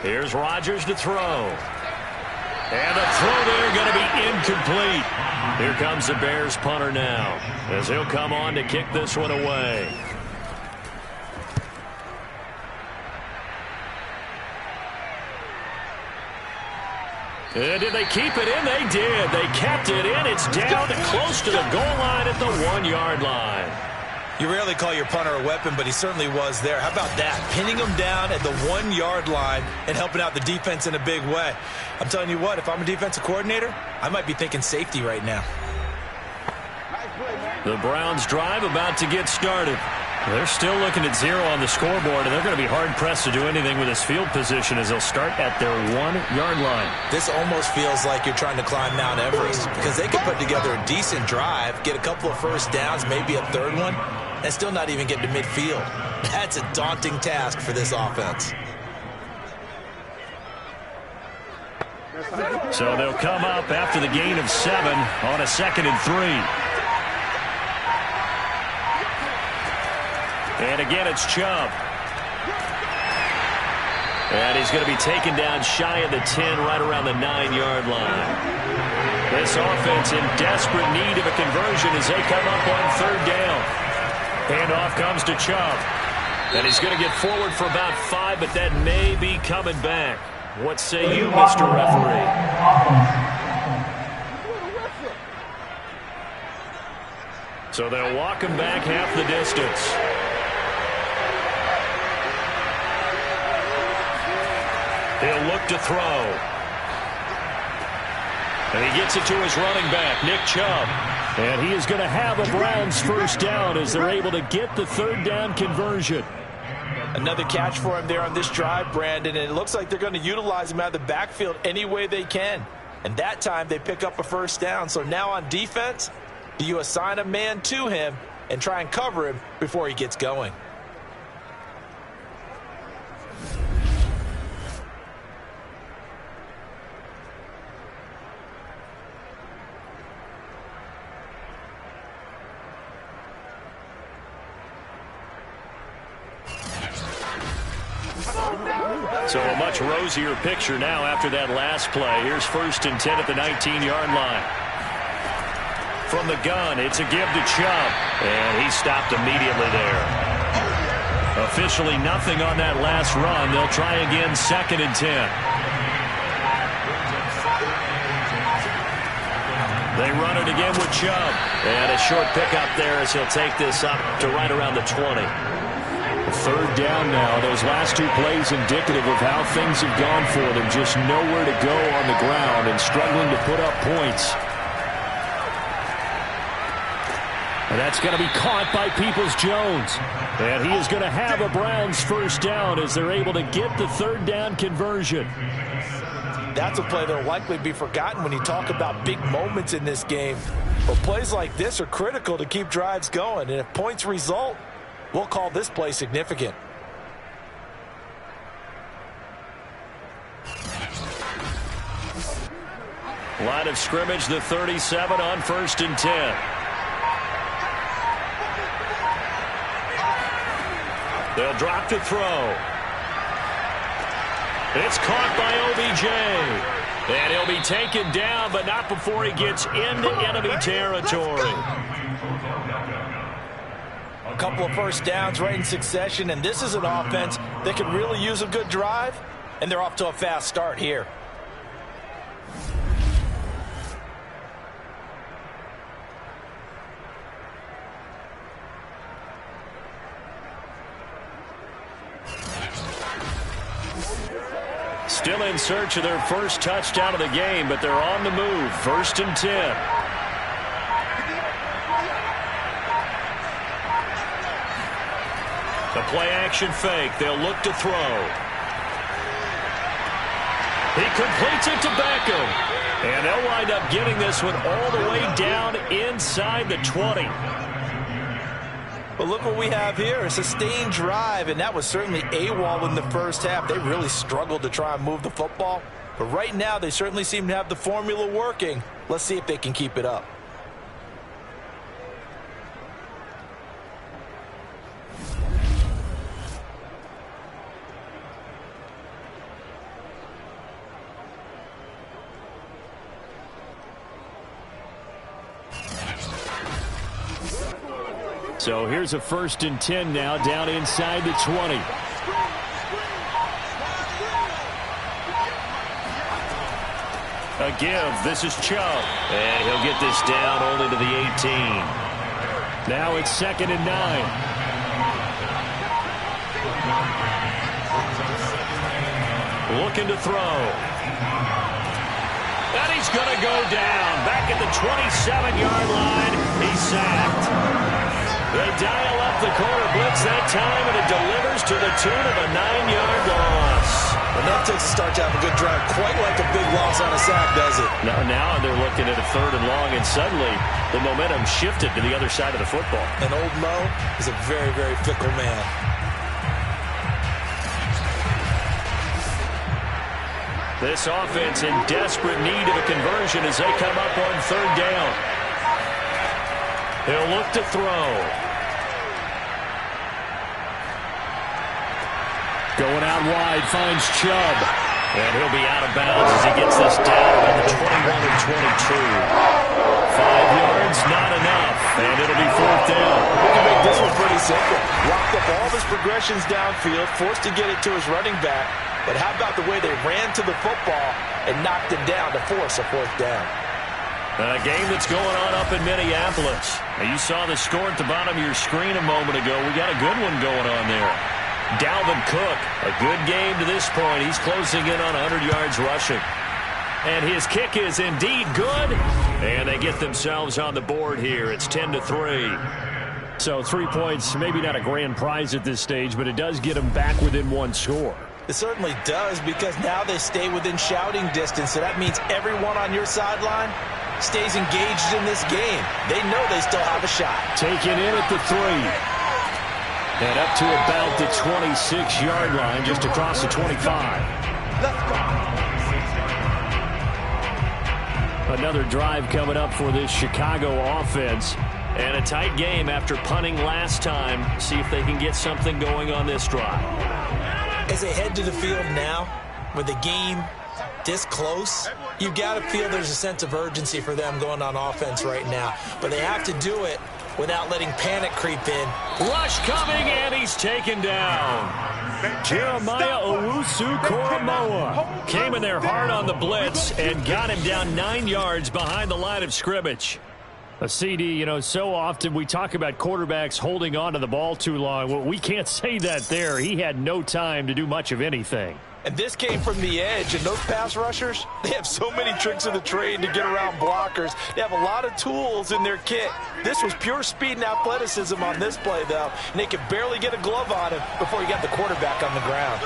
Speaker 2: Here's Rodgers to throw. And the throw there going to be incomplete. Here comes the Bears punter now as he'll come on to kick this one away. And did they keep it in? They did. They kept it in. It's down close to the goal line at the 1-yard line.
Speaker 3: You rarely call your punter a weapon, but he certainly was there. How about that? Pinning him down at the 1-yard line and helping out the defense in a big way. I'm telling you what, if I'm a defensive coordinator, I might be thinking safety right now.
Speaker 2: The Browns drive about to get started. They're still looking at 0 on the scoreboard, and they're going to be hard-pressed to do anything with this field position as they'll start at their 1-yard line.
Speaker 3: This almost feels like you're trying to climb Mount Everest because they could put together a decent drive, get a couple of 1st downs, maybe a 3rd one, and still not even get to midfield. That's a daunting task for this offense.
Speaker 2: So they'll come up after the gain of 7 on a 2nd and 3. And again, it's Chubb. And he's going to be taken down shy of the 10, right around the 9-yard line. This offense in desperate need of a conversion as they come up on 3rd down. Handoff comes to Chubb. And he's going to get forward for about 5, but that may be coming back. What say you, Mr. Referee? So they'll walk him back half the distance. He'll look to throw. And he gets it to his running back, Nick Chubb.
Speaker 4: And he is going to have a Browns first down as they're able to get the 3rd down conversion.
Speaker 3: Another catch for him there on this drive, Brandon, and it looks like they're going to utilize him out of the backfield any way they can. And that time they pick up a first down. So now on defense, do you assign a man to him and try and cover him before he gets going?
Speaker 2: So a much rosier picture now after that last play. Here's 1st and 10 at the 19-yard line. From the gun, it's a give to Chubb. And he stopped immediately there. Officially nothing on that last run. They'll try again 2nd and 10. They run it again with Chubb. And a short pickup there as he'll take this up to right around the 20.
Speaker 4: 3rd down now. Those last 2 plays indicative of how things have gone for them. Just nowhere to go on the ground and struggling to put up points. And that's going to be caught by Peoples-Jones. And he is going to have a Browns first down as they're able to get the 3rd down conversion.
Speaker 3: That's a play that will likely be forgotten when you talk about big moments in this game. But plays like this are critical to keep drives going. And if points result, we'll call this play significant.
Speaker 2: Line of scrimmage, the 37 on 1st and 10. They'll drop to throw. It's caught by OBJ. And he'll be taken down, but not before he gets into enemy territory.
Speaker 3: A couple of first downs right in succession, and this is an offense that could really use a good drive, and they're off to a fast start here.
Speaker 2: Still in search of their first touchdown of the game, but they're on the move. 1st and 10. The play-action fake. They'll look to throw. He completes it to Beckham. And they'll wind up getting this one all the way down inside the 20.
Speaker 3: But look what we have here, a sustained drive, and that was certainly AWOL in the first half. They really struggled to try and move the football. But right now, they certainly seem to have the formula working. Let's see if they can keep it up.
Speaker 4: So here's a 1st and 10 now down inside the 20.
Speaker 2: A give. This is Chubb. And he'll get this down only to the 18.
Speaker 4: Now it's 2nd and 9.
Speaker 2: Looking to throw. And he's going to go down. Back at the 27-yard line. He's sacked. They dial up the corner blitz that time, and it delivers to the tune of a 9-yard loss.
Speaker 3: Well, that takes a start to have a good drive, quite like a big loss on a sack, does it?
Speaker 2: Now they're looking at a 3rd and long, and suddenly the momentum shifted to the other side of the football.
Speaker 3: And old Mo is a very, very fickle man.
Speaker 2: This offense in desperate need of a conversion as they come up on third down. He'll look to throw.
Speaker 4: Going out wide, finds Chubb.
Speaker 2: And he'll be out of bounds as he gets this down around the 21 and 22. 5 yards, not enough, and it'll be fourth down.
Speaker 3: We can make this one pretty simple. Locked up all of his progressions downfield, forced to get it to his running back. But how about the way they ran to the football and knocked him down to force a fourth down?
Speaker 2: A game that's going on up in Minneapolis. Now, you saw the score at the bottom of your screen a moment ago. We got a good one going on there. Dalvin Cook, a good game to this point. He's closing in on 100 yards rushing. And his kick is indeed good. And they get themselves on the board here. It's 10-3.
Speaker 4: So 3 points, maybe not a grand prize at this stage, but it does get them back within one score.
Speaker 3: It certainly does, because now they stay within shouting distance. So that means everyone on your sideline stays engaged in this game. They know they still have a shot.
Speaker 4: Taken in at the 3. And up to about the 26-yard line, just across the 25. Another drive coming up for this Chicago offense.
Speaker 2: And a tight game after punting last time. See if they can get something going on this drive.
Speaker 3: As they head to the field now, with the game this close, you've got to feel there's a sense of urgency for them going on offense right now. But they have to do it without letting panic creep in.
Speaker 2: Rush coming, and he's taken down. Jeremiah Owusu-Koramoah came in there hard on the blitz and got him down 9 yards behind the line of scrimmage.
Speaker 4: A CD, you know, so often we talk about quarterbacks holding on to the ball too long. Well, we can't say that there. He had no time to do much of anything.
Speaker 3: And this came from the edge, and those pass rushers, they have so many tricks of the trade to get around blockers. They have a lot of tools in their kit. This was pure speed and athleticism on this play, though, and they could barely get a glove on him before he got the quarterback on the ground.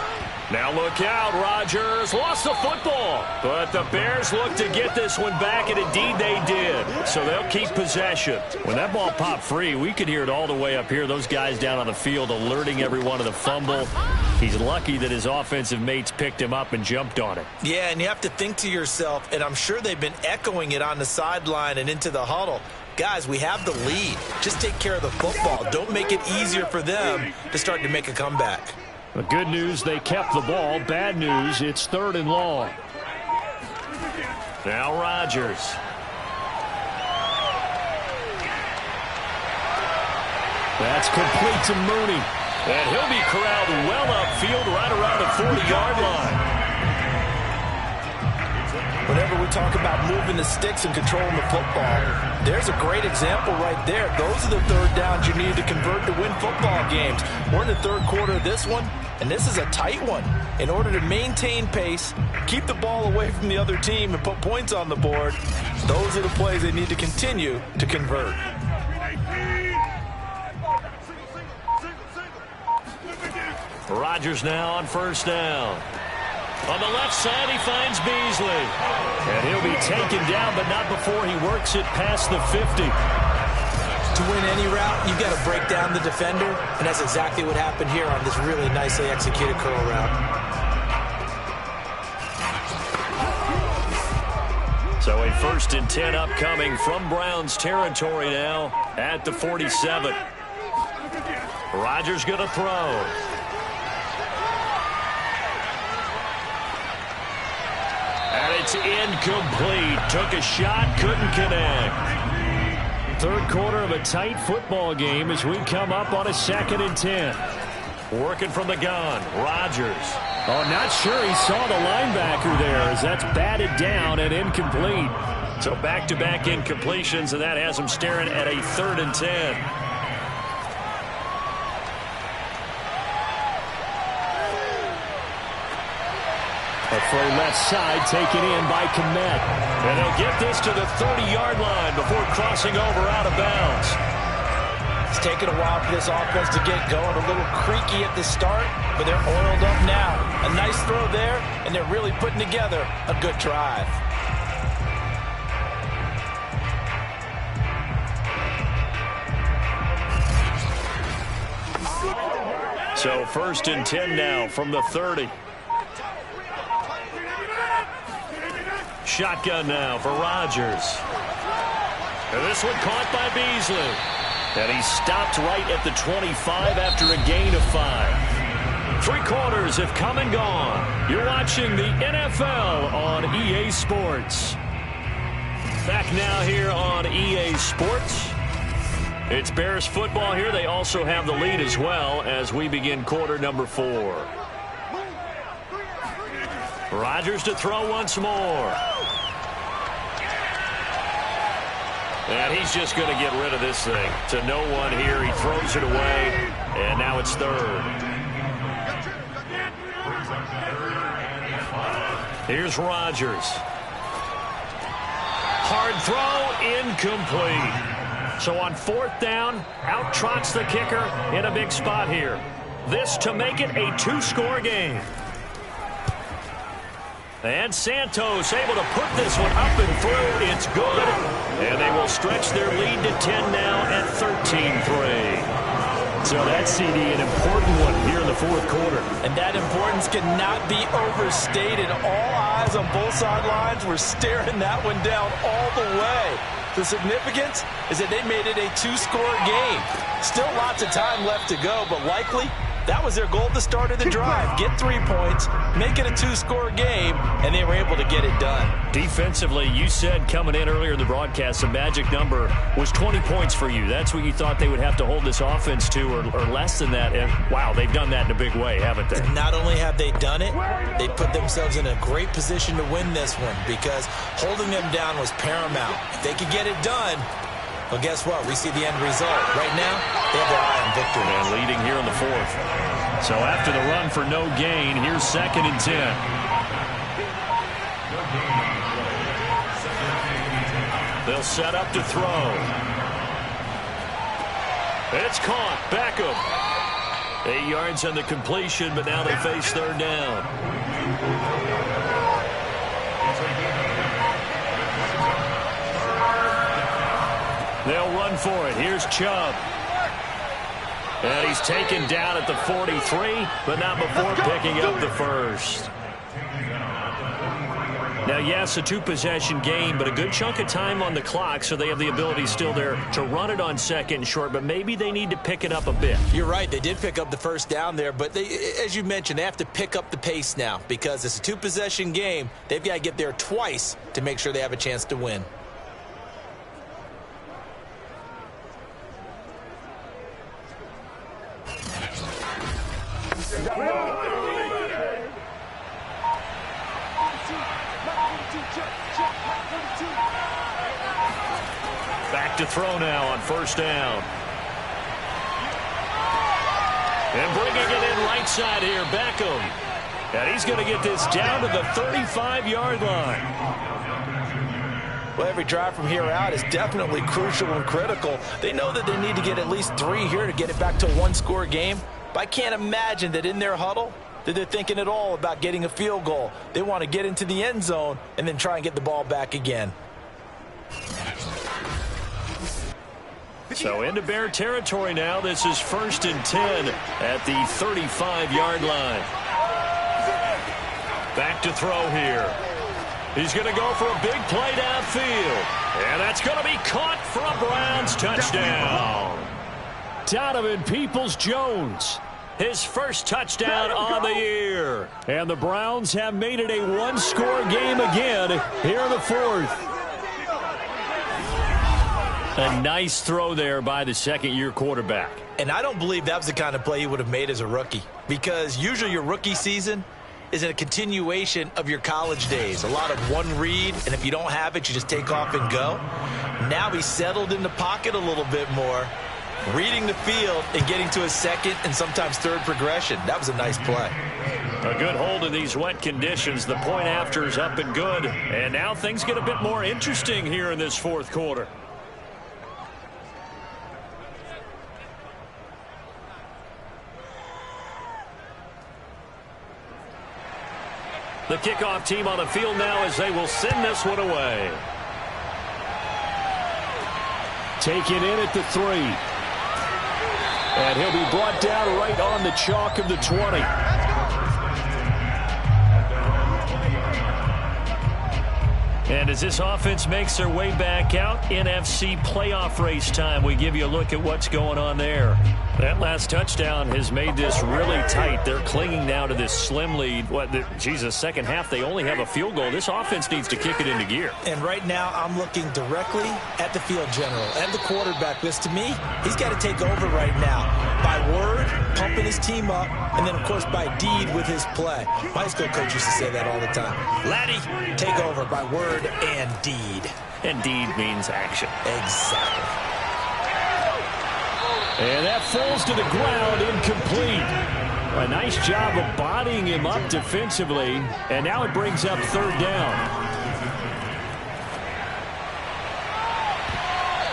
Speaker 2: Now look out, Rodgers lost the football, but the Bears look to get this one back, and indeed they did. So they'll keep possession.
Speaker 4: When that ball popped free, we could hear it all the way up here. Those guys down on the field alerting everyone of the fumble. He's lucky that his offensive mates picked him up and jumped on it.
Speaker 3: Yeah, and you have to think to yourself, and I'm sure they've been echoing it on the sideline and into the huddle. Guys, we have the lead. Just take care of the football. Don't make it easier for them to start to make a comeback.
Speaker 4: The good news, they kept the ball. Bad news, it's 3rd and long.
Speaker 2: Now Rodgers.
Speaker 4: That's complete to Mooney.
Speaker 2: And he'll be corralled well upfield right around the 40-yard line.
Speaker 3: Whenever we talk about moving the sticks and controlling the football, there's a great example right there. Those are the third downs you need to convert to win football games. We're in the third quarter of this one, and this is a tight one. In order to maintain pace, keep the ball away from the other team, and put points on the board, those are the plays they need to continue to convert.
Speaker 2: Rodgers now on first down. On the left side, he finds Beasley.
Speaker 4: And he'll be taken down, but not before he works it past the 50.
Speaker 3: To win any route, you've got to break down the defender, and that's exactly what happened here on this really nicely executed curl route.
Speaker 2: So a 1st and 10 upcoming from Browns territory now at the 47. Rodgers going to throw. And it's incomplete. Took a shot, couldn't connect.
Speaker 4: Third quarter of a tight football game as we come up on a 2nd and 10.
Speaker 2: Working from the gun, Rodgers.
Speaker 4: Oh, not sure he saw the linebacker there as that's batted down and incomplete.
Speaker 2: So back-to-back incompletions, and that has him staring at a 3rd and 10.
Speaker 4: A throw left side taken in by Kmet.
Speaker 2: And they'll get this to the 30-yard line before crossing over out of bounds.
Speaker 3: It's taken a while for this offense to get going. A little creaky at the start, but they're oiled up now. A nice throw there, and they're really putting together a good drive.
Speaker 2: So 1st and 10 now from the 30. shotgun now for Rodgers. And this one caught by Beasley. And he stopped right at the 25 after a gain of 5. 3 quarters have come and gone. You're watching the NFL on EA Sports. Back now here on EA Sports. It's Bears football here. They also have the lead as well as we begin quarter number 4. Rodgers to throw once more. And he's just going to get rid of this thing. To no one here. He throws it away. And now it's 3rd. Here's Rodgers. Hard throw, incomplete. So on 4th down, out trots the kicker in a big spot here. This to make it a 2-score game. And Santos able to put this one up and through. It's good. And they will stretch their lead to 10 now at 13-3. So that CD, an important one here in the 4th quarter.
Speaker 3: And that importance cannot be overstated. All eyes on both sidelines were staring that one down all the way. The significance is that they made it a 2-score game. Still lots of time left to go, but likely that was their goal at the start of the drive. Get 3 points, make it a 2-score game, and they were able to get it done.
Speaker 2: Defensively, you said coming in earlier in the broadcast, the magic number was 20 points for you. That's what you thought they would have to hold this offense to, or less than that. And, wow, they've done that in a big way, haven't they?
Speaker 3: And not only have they done it, they put themselves in a great position to win this one because holding them down was paramount. If they could get it done, well, guess what? We see the end result. Right now, they have their eye on victory.
Speaker 2: And leading here in the 4th. So after the run for no gain, here's 2nd and 10. They'll set up to throw. It's caught. Beckham. 8 yards on the completion, but now they face 3rd down. They'll run for it. Here's Chubb. And he's taken down at the 43, but not before picking up the 1st. Now, yes, a 2-possession game, but a good chunk of time on the clock, so they have the ability still there to run it on 2nd and short, but maybe they need to pick it up a bit.
Speaker 3: You're right. They did pick up the 1st down there, but they, as you mentioned, they have to pick up the pace now because it's a 2-possession game. They've got to get there twice to make sure they have a chance to win.
Speaker 2: Back to throw now on 1st down. And bringing it in right side here, Beckham. And he's going to get this down to the 35-yard line.
Speaker 3: Well, every drive from here out is definitely crucial and critical. They know that they need to get at least 3 here to get it back to a 1-score game. But I can't imagine that in their huddle that they're thinking at all about getting a field goal. They want to get into the end zone and then try and get the ball back again.
Speaker 2: So into Bear territory now. This is 1st and 10 at the 35-yard line. Back to throw here. He's going to go for a big play downfield. And that's going to be caught for a Browns touchdown. Donovan Peoples-Jones, his 1st touchdown on the year. And the Browns have made it a 1-score game again here in the 4th. A nice throw there by the 2nd-year quarterback.
Speaker 3: And I don't believe that was the kind of play he would have made as a rookie, because usually your rookie season is a continuation of your college days. A lot of one read, and if you don't have it, you just take off and go. Now he's settled in the pocket a little bit more, reading the field and getting to his 2nd and sometimes 3rd progression. That was a nice play.
Speaker 2: A good hold in these wet conditions. The point after is up and good. And now things get a bit more interesting here in this 4th quarter. The kickoff team on the field now as they will send this one away. Taken in at the 3. And he'll be brought down right on the chalk of the 20. And as this offense makes their way back out, NFC playoff race time, we give you a look at what's going on there. That last touchdown has made this really tight. They're clinging now to this slim lead. Second half, they only have a field goal. This offense needs to kick it into gear.
Speaker 3: And right now, I'm looking directly at the field general and the quarterback. Because to me, he's got to take over right now. By word, pumping his team up, and then, of course, by deed with his play. My high school coach used to say that all the time. Laddie, take over by word and deed.
Speaker 2: And deed means action.
Speaker 3: Exactly.
Speaker 2: And that falls to the ground, incomplete. A nice job of bodying him up defensively, and now it brings up third down.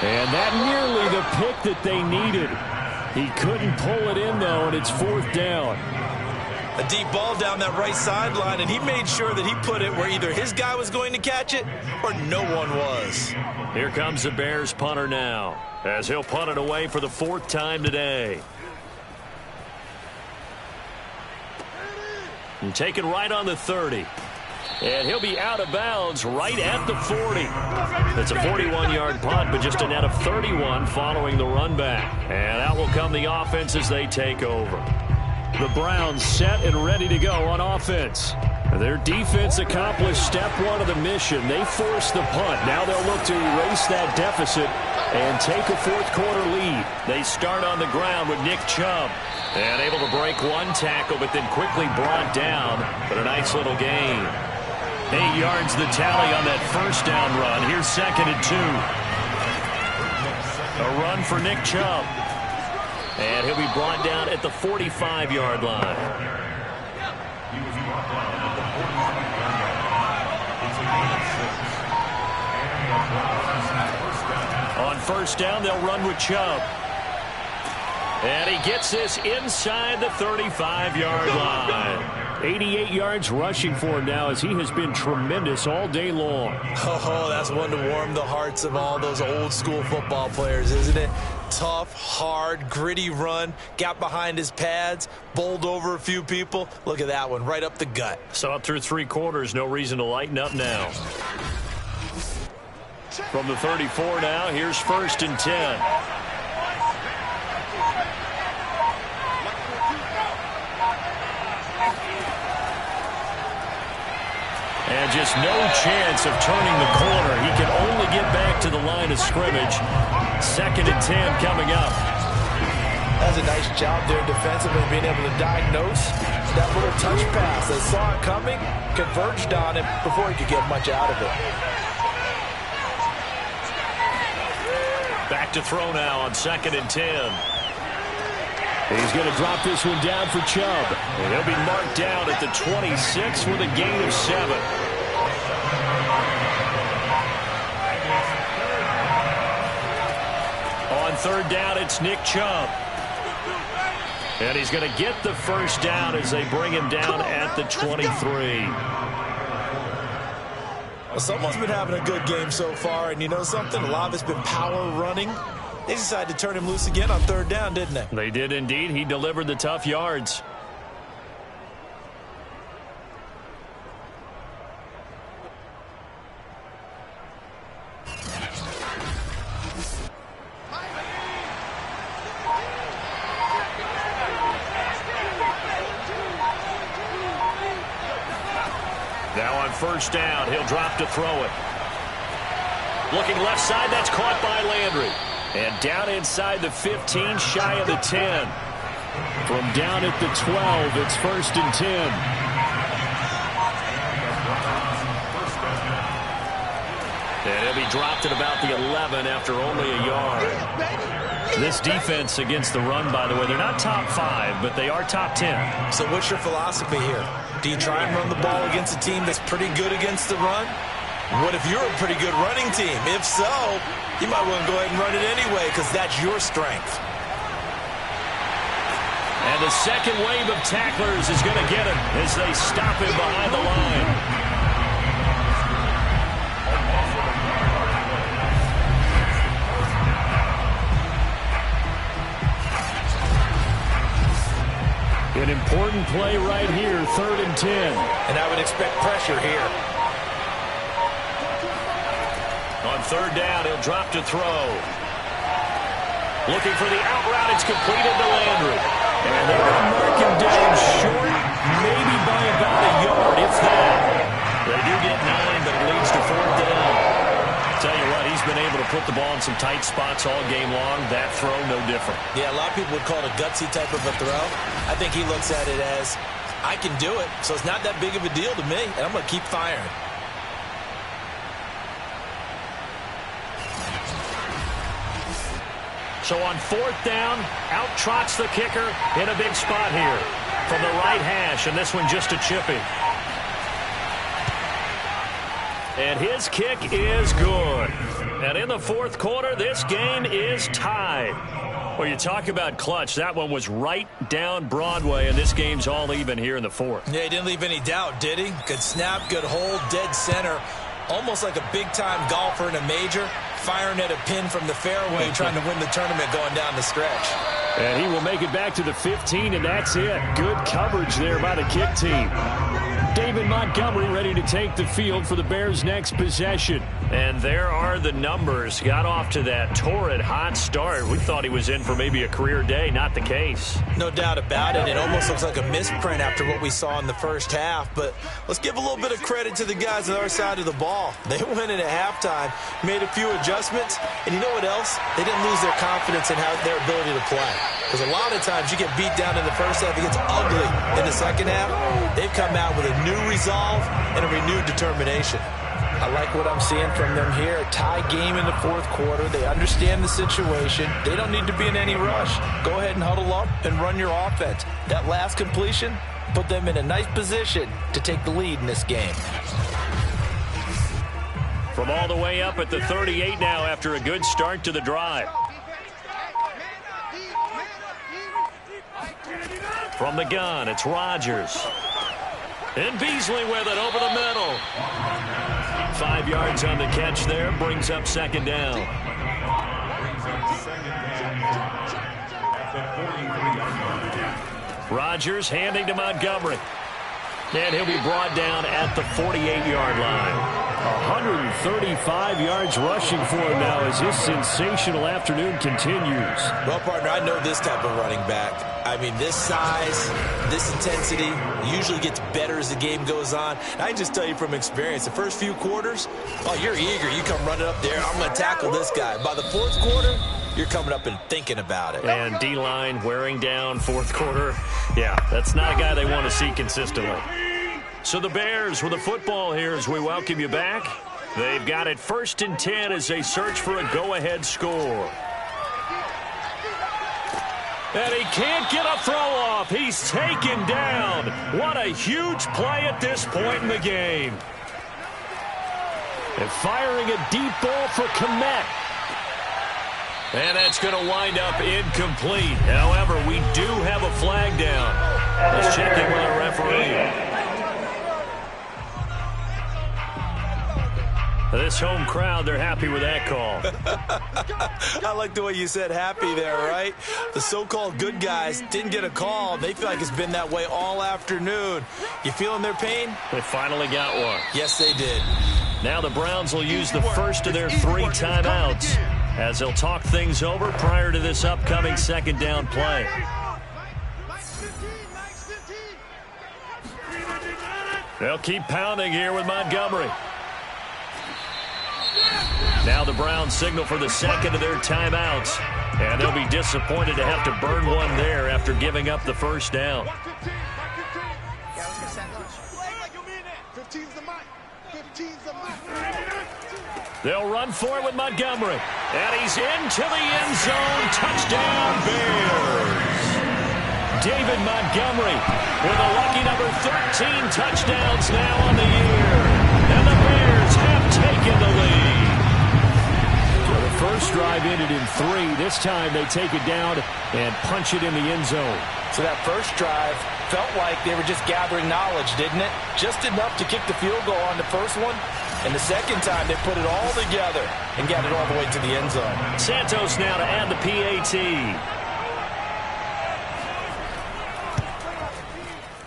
Speaker 2: And that nearly the pick that they needed. He couldn't pull it in, though, and it's fourth down.
Speaker 3: A deep ball down that right sideline, and he made sure that he put it where either his guy was going to catch it or no one was.
Speaker 2: Here comes the Bears punter now, as he'll punt it away for the fourth time today. And taken right on the 30. And he'll be out of bounds right at the 40. It's a 41-yard punt, but just a net of 31 following the run back. And out will come the offense as they take over. The Browns set and ready to go on offense. Their defense accomplished step one of the mission. They forced the punt. Now they'll look to erase that deficit and take a fourth-quarter lead. They start on the ground with Nick Chubb. And able to break one tackle, but then quickly brought down. But a nice little gain. 8 yards the tally on that first down run. Here's 2nd and 2. A run for Nick Chubb. And he'll be brought down at the 45-yard line. On first down, they'll run with Chubb. And he gets this inside the 35-yard line. 88 yards rushing for him now, as he has been tremendous all day long.
Speaker 3: Oh, that's one to warm the hearts of all those old-school football players, isn't it? Tough, hard, gritty run, got behind his pads, bowled over a few people. Look at that one, right up the gut.
Speaker 2: So up through 3 quarters, no reason to lighten up now. From the 34 now, here's 1st and 10. And just no chance of turning the corner. He can only get back to the line of scrimmage. 2nd and 10 coming up.
Speaker 3: That was a nice job there defensively, being able to diagnose that little touch pass. They saw it coming, converged on him before he could get much out of it.
Speaker 2: Back to throw now on 2nd and 10.
Speaker 4: He's going to drop this one down for Chubb.
Speaker 2: And he'll be marked down at the 26 with a gain of 7. On third down, it's Nick Chubb. And he's going to get the first down as they bring him down at the 23.
Speaker 3: Well, someone's been having a good game so far, and you know something? A lot of it's been power running. They decided to turn him loose again on third down, didn't they?
Speaker 2: They did indeed. He delivered the tough yards. Now on first down, he'll drop to throw it. Looking left side, that's caught by Landry. And down inside the 15, shy of the 10.
Speaker 4: From down at the 12, it's 1st and 10.
Speaker 2: And he'll be dropped at about the 11 after only a yard. This defense against the run, by the way, they're not top 5, but they are top 10.
Speaker 3: So what's your philosophy here? Do you try and run the ball against a team that's pretty good against the run? What if you're a pretty good running team? If so, you might want to go ahead and run it anyway, because that's your strength.
Speaker 2: And the second wave of tacklers is going to get him as they stop him behind the line.
Speaker 4: An important play right here, 3rd and 10.
Speaker 3: And I would expect pressure here.
Speaker 2: third down. He'll drop to throw. Looking for the out route. It's completed to Landry. And they're going to mark him down short, maybe by about a yard, if that. They do get 9, but it leads to fourth down. Tell you what, he's been able to put the ball in some tight spots all game long. That throw, no different.
Speaker 3: Yeah, a lot of people would call it a gutsy type of a throw. I think he looks at it as, I can do it, so it's not that big of a deal to me, and I'm going to keep firing.
Speaker 2: So on fourth down, out trots the kicker in a big spot here from the right hash, and this one just a chippy. And his kick is good. And in the fourth quarter, this game is tied. Well, you talk about clutch. That one was right down Broadway, and this game's all even here in the fourth.
Speaker 3: Yeah, he didn't leave any doubt, did he? Good snap, good hold, dead center. Almost like a big-time golfer in a major, firing at a pin from the fairway, trying to win the tournament going down the stretch.
Speaker 2: And he will make it back to the 15, and that's it. Good coverage there by the kick team. David Montgomery ready to take the field for the Bears' next possession. And there are the numbers. Got off to that torrid hot start. We thought he was in for maybe a career day. Not the case.
Speaker 3: No doubt about it. It almost looks like a misprint after what we saw in the first half. But let's give a little bit of credit to the guys on our side of the ball. They went in at halftime, made a few adjustments, and you know what else? They didn't lose their confidence in their ability to play. Because a lot of times you get beat down in the first half, it gets ugly in the second half. They've come out with a new resolve and a renewed determination. I like what I'm seeing from them here. A tie game in the fourth quarter. They understand the situation. They don't need to be in any rush. Go ahead and huddle up and run your offense. That last completion put them in a nice position to take the lead in this game.
Speaker 2: From all the way up at the 38 now after a good start to the drive. From the gun, it's Rodgers. And Beasley with it over the middle. 5 yards on the catch there, brings up second down. Rodgers handing to Montgomery. And he'll be brought down at the 48-yard line. 135 yards rushing for him now as his sensational afternoon continues.
Speaker 3: Well, partner, I know this type of running back. I mean, this size, this intensity usually gets better as the game goes on. And I can just tell you from experience, the first few quarters, oh, you're eager. You come running up there, I'm going to tackle this guy. By the fourth quarter, you're coming up and thinking about it.
Speaker 2: And D-line wearing down fourth quarter. Yeah, that's not a guy they want to see consistently. So the Bears with the football here as we welcome you back. They've got it 1st and 10 as they search for a go-ahead score. And he can't get a throw off. He's taken down. What a huge play at this point in the game. And firing a deep ball for Kmet. And that's going to wind up incomplete. However, we do have a flag down. Let's check in with our referee. This home crowd, they're happy with that call.
Speaker 3: I like the way you said happy there, right? The so-called good guys didn't get a call. They feel like it's been that way all afternoon. You feeling their pain?
Speaker 2: They finally got one.
Speaker 3: Yes, they did.
Speaker 2: Now the Browns will use the first of their 3 timeouts as they'll talk things over prior to this upcoming second down play. They'll keep pounding here with Montgomery. Now the Browns signal for the second of their timeouts. And they'll be disappointed to have to burn one there after giving up the first down. They'll run for it with Montgomery. And he's into the end zone. Touchdown, Bears. David Montgomery with a lucky number 13 touchdowns now on the year. And the Bears have taken the lead. Well, the first drive ended in 3. This time they take it down and punch it in the end zone.
Speaker 3: So that first drive felt like they were just gathering knowledge, didn't it? Just enough to kick the field goal on the first one. And the second time, they put it all together and got it all the way to the end zone.
Speaker 2: Santos now to add the PAT.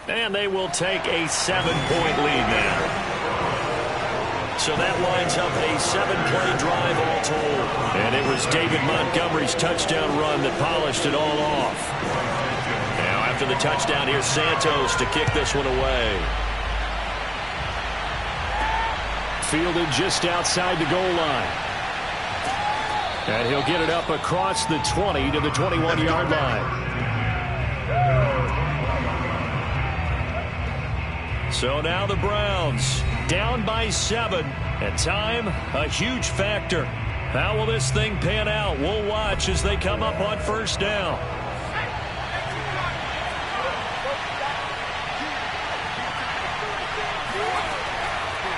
Speaker 2: And they will take a 7-point lead now. So that lines up a 7-play drive all told. And it was David Montgomery's touchdown run that polished it all off. Now after the touchdown, here's Santos to kick this one away.
Speaker 4: Fielded just outside the goal line. And he'll get it up across the 20 to the 21-yard line.
Speaker 2: So now the Browns down by 7, and time a huge factor. How will this thing pan out? We'll watch as they come up on first down.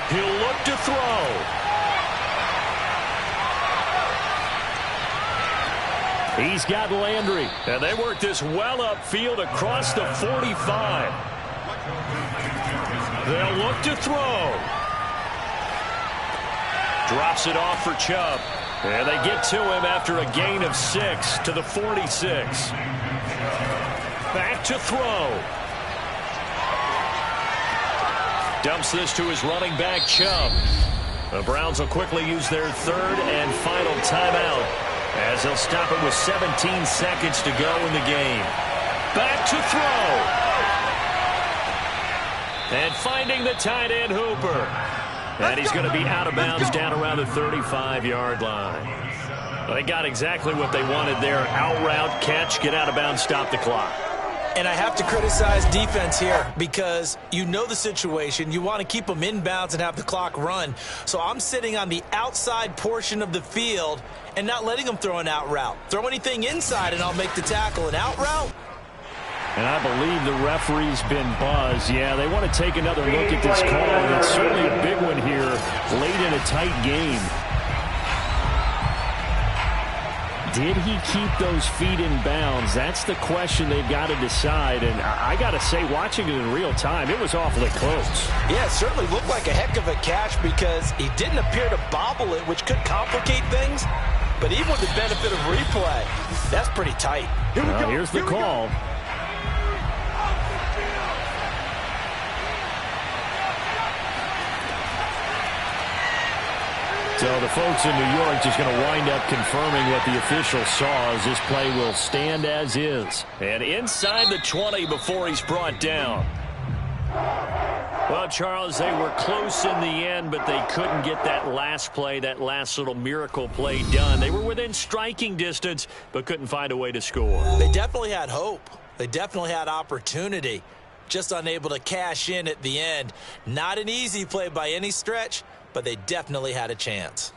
Speaker 2: He'll look to throw.
Speaker 4: He's got Landry.
Speaker 2: And they work this well upfield across the 45. They'll look to throw. Drops it off for Chubb. And they get to him after a gain of 6 to the 46. Back to throw. Dumps this to his running back, Chubb. The Browns will quickly use their third and final timeout as they'll stop it with 17 seconds to go in the game. Back to throw. And finding the tight end, Hooper. And he's going to be out of bounds down around the 35-yard line. Well, they got exactly what they wanted there. Out route, catch, get out of bounds, stop the clock.
Speaker 3: And I have to criticize defense here because you know the situation. You want to keep them inbounds and have the clock run. So I'm sitting on the outside portion of the field and not letting them throw an out route. Throw anything inside and I'll make the tackle. An out route?
Speaker 4: And I believe the referee's been buzzed. Yeah, they want to take another look at this call. And it's certainly a big one here late in a tight game. Did he keep those feet in bounds? That's the question they've got to decide. And I got to say, watching it in real time, it was awfully close.
Speaker 3: Yeah, it certainly looked like a heck of a catch because he didn't appear to bobble it, which could complicate things. But even with the benefit of replay, that's pretty tight.
Speaker 4: Here's the call. So the folks in New York just going to wind up confirming what the official saw as this play will stand as is.
Speaker 2: And inside the 20 before he's brought down. Well, Charles, they were close in the end, but they couldn't get that last play, that last little miracle play done. They were within striking distance, but couldn't find a way to score.
Speaker 3: They definitely had hope. They definitely had opportunity. Just unable to cash in at the end. Not an easy play by any stretch, but they definitely had a chance.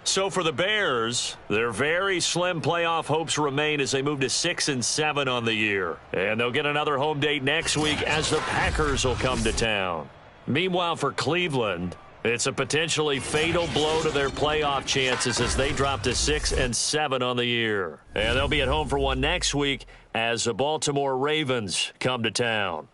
Speaker 2: So for the Bears, their very slim playoff hopes remain as they move to 6-7 on the year. And they'll get another home date next week as the Packers will come to town. Meanwhile, for Cleveland, it's a potentially fatal blow to their playoff chances as they drop to 6-7 on the year. And they'll be at home for one next week as the Baltimore Ravens come to town.